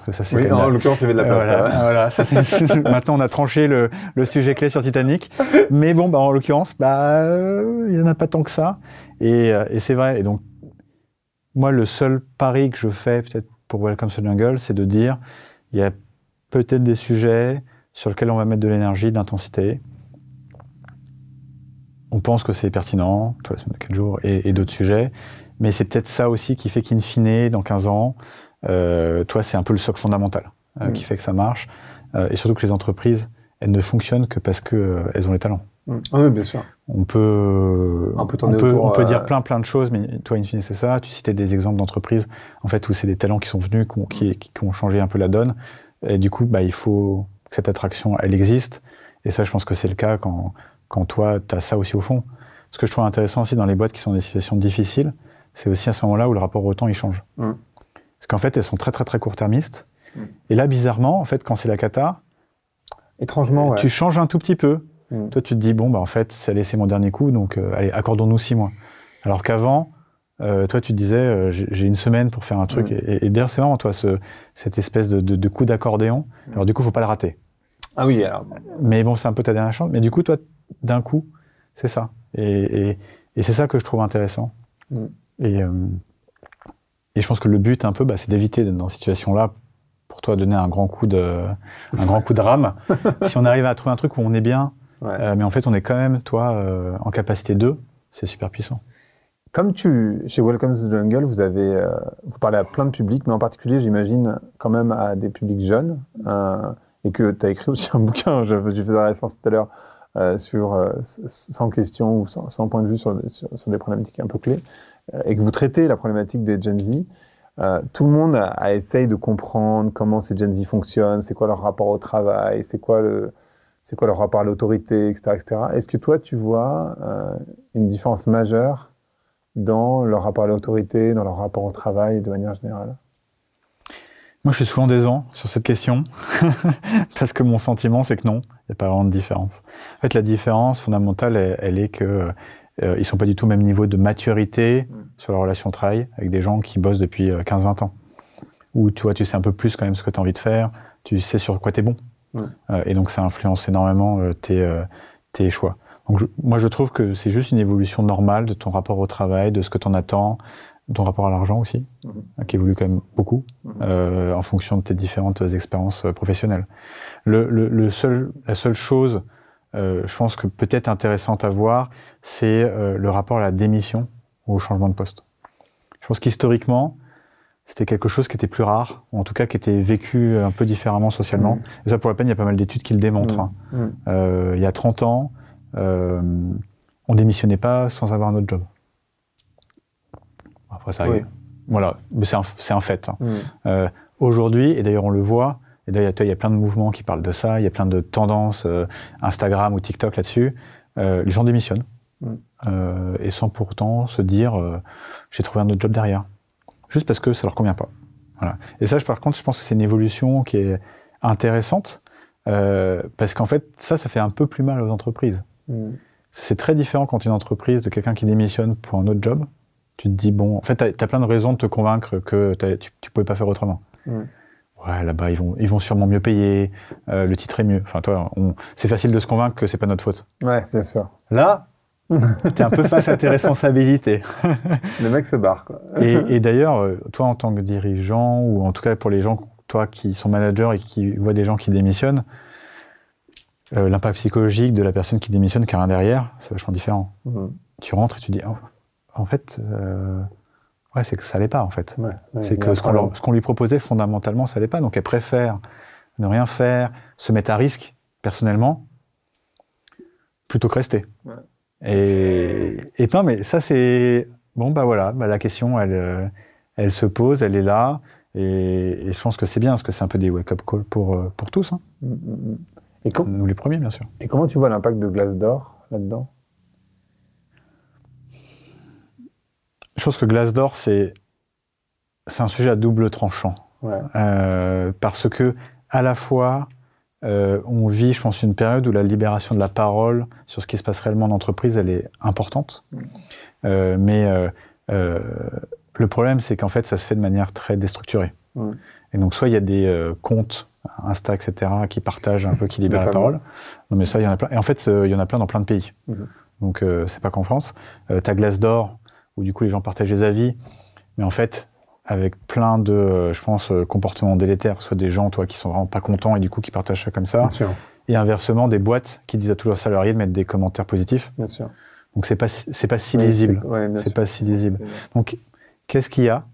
Parce que ça, oui, en l'occurrence, il y avait de la place. Voilà, maintenant, on a tranché le sujet clé sur Titanic. Mais bon, en l'occurrence, il n'y en a pas tant que ça. Et c'est vrai. Et donc, moi, le seul pari que je fais, peut-être pour Welcome to the Jungle, c'est de dire, il y a peut-être des sujets sur lesquels on va mettre de l'énergie, de l'intensité. On pense que c'est pertinent, toi, la semaine de 4 jours, et d'autres sujets. Mais c'est peut-être ça aussi qui fait qu'in fine, dans 15 ans, toi, c'est un peu le socle fondamental qui fait que ça marche. Et surtout que les entreprises, elles ne fonctionnent que parce qu'elles ont les talents. Oui, bien sûr. On peut dire plein de choses, mais toi, in fine, c'est ça. Tu citais des exemples d'entreprises, en fait, où c'est des talents qui sont venus, qui ont changé un peu la donne. Et du coup, il faut que cette attraction, elle existe. Et ça, je pense que c'est le cas quand toi, tu as ça aussi au fond. Ce que je trouve intéressant aussi dans les boîtes qui sont dans des situations difficiles, c'est aussi à ce moment-là où le rapport au temps, il change. Parce qu'en fait, elles sont très, très, très court-termistes. Et là, bizarrement, en fait, quand c'est la cata, étrangement, tu changes un tout petit peu. Toi, tu te dis, en fait, ça a laissé mon dernier coup, donc allez, accordons-nous 6 mois. Alors qu'avant, toi, tu te disais, j'ai une semaine pour faire un truc. Et d'ailleurs, c'est marrant, toi, cette espèce de coup d'accordéon. Alors du coup, il ne faut pas le rater. Ah oui, alors... Mais bon, c'est un peu ta dernière chance. Mais du coup, toi, d'un coup, c'est ça. Et c'est ça que je trouve intéressant. Et je pense que le but, un peu, c'est d'éviter d'être dans cette situation-là, pour toi, donner un grand coup de rame. Si on arrive à trouver un truc où on est bien, mais en fait, on est quand même, toi, en capacité 2, c'est super puissant. Comme chez Welcome to the Jungle, vous parlez à plein de publics, mais en particulier, j'imagine, quand même à des publics jeunes, et que tu as écrit aussi un bouquin, je faisais la référence tout à l'heure, sur 100 questions ou 100 points de vue sur des problématiques un peu clés, et que vous traitez la problématique des Gen Z. Tout le monde a essayé de comprendre comment ces Gen Z fonctionnent, c'est quoi leur rapport au travail, c'est quoi leur rapport à l'autorité, etc., etc. Est-ce que toi, tu vois une différence majeure dans leur rapport à l'autorité, dans leur rapport au travail de manière générale? Moi, je suis souvent décevant sur cette question, parce que mon sentiment, c'est que non, il n'y a pas vraiment de différence. En fait, la différence fondamentale, elle est que ils ne sont pas du tout au même niveau de maturité sur la relation au travail, avec des gens qui bossent depuis 15-20 ans. Où tu sais un peu plus quand même ce que tu as envie de faire, tu sais sur quoi tu es bon. Et donc, ça influence énormément tes choix. Donc, moi, je trouve que c'est juste une évolution normale de ton rapport au travail, de ce que tu en attends, ton rapport à l'argent aussi, qui évolue quand même beaucoup en fonction de tes différentes expériences professionnelles. La seule chose, je pense que peut-être intéressante à voir, c'est le rapport à la démission ou au changement de poste. Je pense qu'historiquement, c'était quelque chose qui était plus rare, ou en tout cas qui était vécu un peu différemment socialement. Et ça, pour la peine, il y a pas mal d'études qui le démontrent. Il y a 30 ans, on démissionnait pas sans avoir un autre job. Après, ça arrive. Voilà, mais c'est un fait. Aujourd'hui, et d'ailleurs on le voit, et d'ailleurs il y a plein de mouvements qui parlent de ça, il y a plein de tendances Instagram ou TikTok là-dessus, les gens démissionnent, et sans pourtant se dire j'ai trouvé un autre job derrière, juste parce que ça leur convient pas. Voilà. Et ça, par contre, je pense que c'est une évolution qui est intéressante, parce qu'en fait, ça fait un peu plus mal aux entreprises. C'est très différent quand tu es une entreprise de quelqu'un qui démissionne pour un autre job. Tu te dis, bon, en fait, tu as plein de raisons de te convaincre que tu pouvais pas faire autrement. Ouais, là-bas, ils vont sûrement mieux payer, le titre est mieux. Enfin, toi, c'est facile de se convaincre que c'est pas notre faute. Ouais, bien sûr. Là, t'es un peu face à tes responsabilités. Le mec se barre, quoi. Et d'ailleurs, toi, en tant que dirigeant, ou en tout cas pour les gens toi qui sont managers et qui voient des gens qui démissionnent, l'impact psychologique de la personne qui démissionne qui a rien derrière, c'est vachement différent. Tu rentres et tu dis, oh, en fait, ouais, c'est que ça allait pas, en fait. Ouais, c'est que ce qu'on lui proposait, fondamentalement, ça allait pas. Donc, elle préfère ne rien faire, se mettre à risque, personnellement, plutôt que rester. Ouais. Et non, mais ça, c'est... Bon, bah voilà, bah, la question, elle se pose, elle est là, et je pense que c'est bien, parce que c'est un peu des wake-up calls pour tous. Hein. Et nous les premiers, bien sûr. Et comment tu vois l'impact de Glassdoor là-dedans? Je pense que Glassdoor, c'est un sujet à double tranchant. Ouais. Parce que, à la fois, on vit, je pense, une période où la libération de la parole sur ce qui se passe réellement en entreprise, elle est importante. Mais le problème, c'est qu'en fait, ça se fait de manière très déstructurée. Et donc, soit il y a des comptes, Insta, etc., qui partagent un peu, qui libèrent la parole. Non, mais ça, il y en a plein. Et en fait, il y en a plein dans plein de pays. Donc, c'est pas qu'en France. T'as Glassdoor, où du coup, les gens partagent des avis. Mais en fait, avec plein de, je pense, comportements délétères, soit des gens, toi, qui sont vraiment pas contents et du coup, qui partagent ça comme ça. Bien sûr. Et inversement, des boîtes qui disent à tous leurs salariés de mettre des commentaires positifs. Bien sûr. Donc, c'est pas si lisible. C'est pas si lisible. Donc, qu'est-ce qu'il y a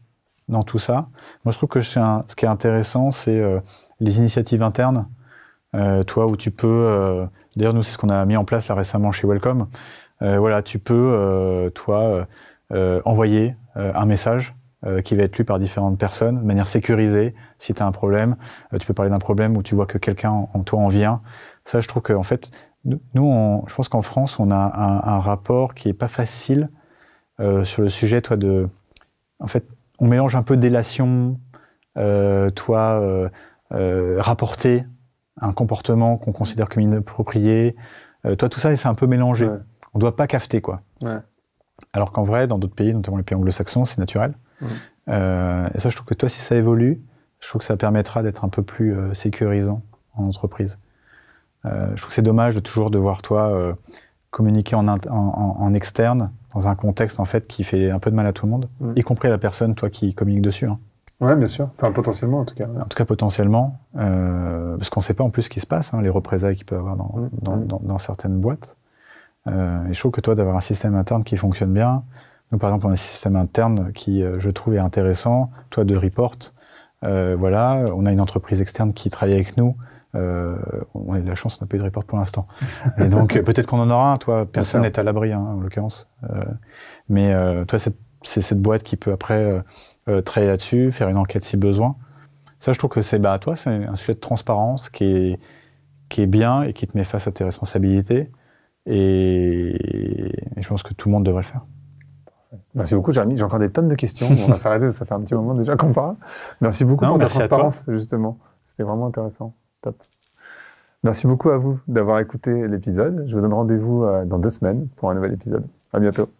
dans tout ça? Moi, je trouve que ce qui est intéressant, c'est les initiatives internes. Toi, où tu peux... D'ailleurs, nous, c'est ce qu'on a mis en place là récemment chez Welcome. Voilà, tu peux, toi, envoyer un message qui va être lu par différentes personnes de manière sécurisée. Si tu as un problème, tu peux parler d'un problème où tu vois que quelqu'un en toi en vient. Ça, je trouve qu'en fait, nous, je pense qu'en France, on a un rapport qui est pas facile sur le sujet, toi, de... En fait, on mélange un peu délation, rapporter un comportement qu'on considère comme inapproprié. Toi, tout ça, c'est un peu mélangé. Ouais. On ne doit pas cafeter, quoi. Ouais. Alors qu'en vrai, dans d'autres pays, notamment les pays anglo-saxons, c'est naturel. Et ça, je trouve que toi, si ça évolue, je trouve que ça permettra d'être un peu plus sécurisant en entreprise. Je trouve que c'est dommage de toujours devoir, toi, communiquer en externe, dans un contexte, en fait, qui fait un peu de mal à tout le monde, y compris à la personne, toi, qui communique dessus. Hein. Ouais, bien sûr. Enfin, potentiellement, en tout cas. Ouais. En tout cas, potentiellement. Parce qu'on ne sait pas en plus ce qui se passe, hein, les représailles qu'il peut y avoir dans certaines boîtes. Et je trouve que toi, d'avoir un système interne qui fonctionne bien, nous, par exemple, on a un système interne qui, je trouve, est intéressant. Toi, de report, voilà, on a une entreprise externe qui travaille avec nous. On a de la chance, on n'a pas eu de report pour l'instant. Et donc, peut-être qu'on en aura un. Toi, personne n'est à l'abri, hein, en l'occurrence. Mais toi, c'est cette boîte qui peut après travailler là-dessus, faire une enquête si besoin. Ça, je trouve que c'est, toi, c'est un sujet de transparence qui est bien et qui te met face à tes responsabilités. Et je pense que tout le monde devrait le faire. Merci beaucoup, Jérémy. J'ai encore des tonnes de questions. On va s'arrêter, ça fait un petit moment déjà qu'on parle. Merci beaucoup pour ta transparence, justement. C'était vraiment intéressant. Top. Merci beaucoup à vous d'avoir écouté l'épisode. Je vous donne rendez-vous dans 2 semaines pour un nouvel épisode. À bientôt.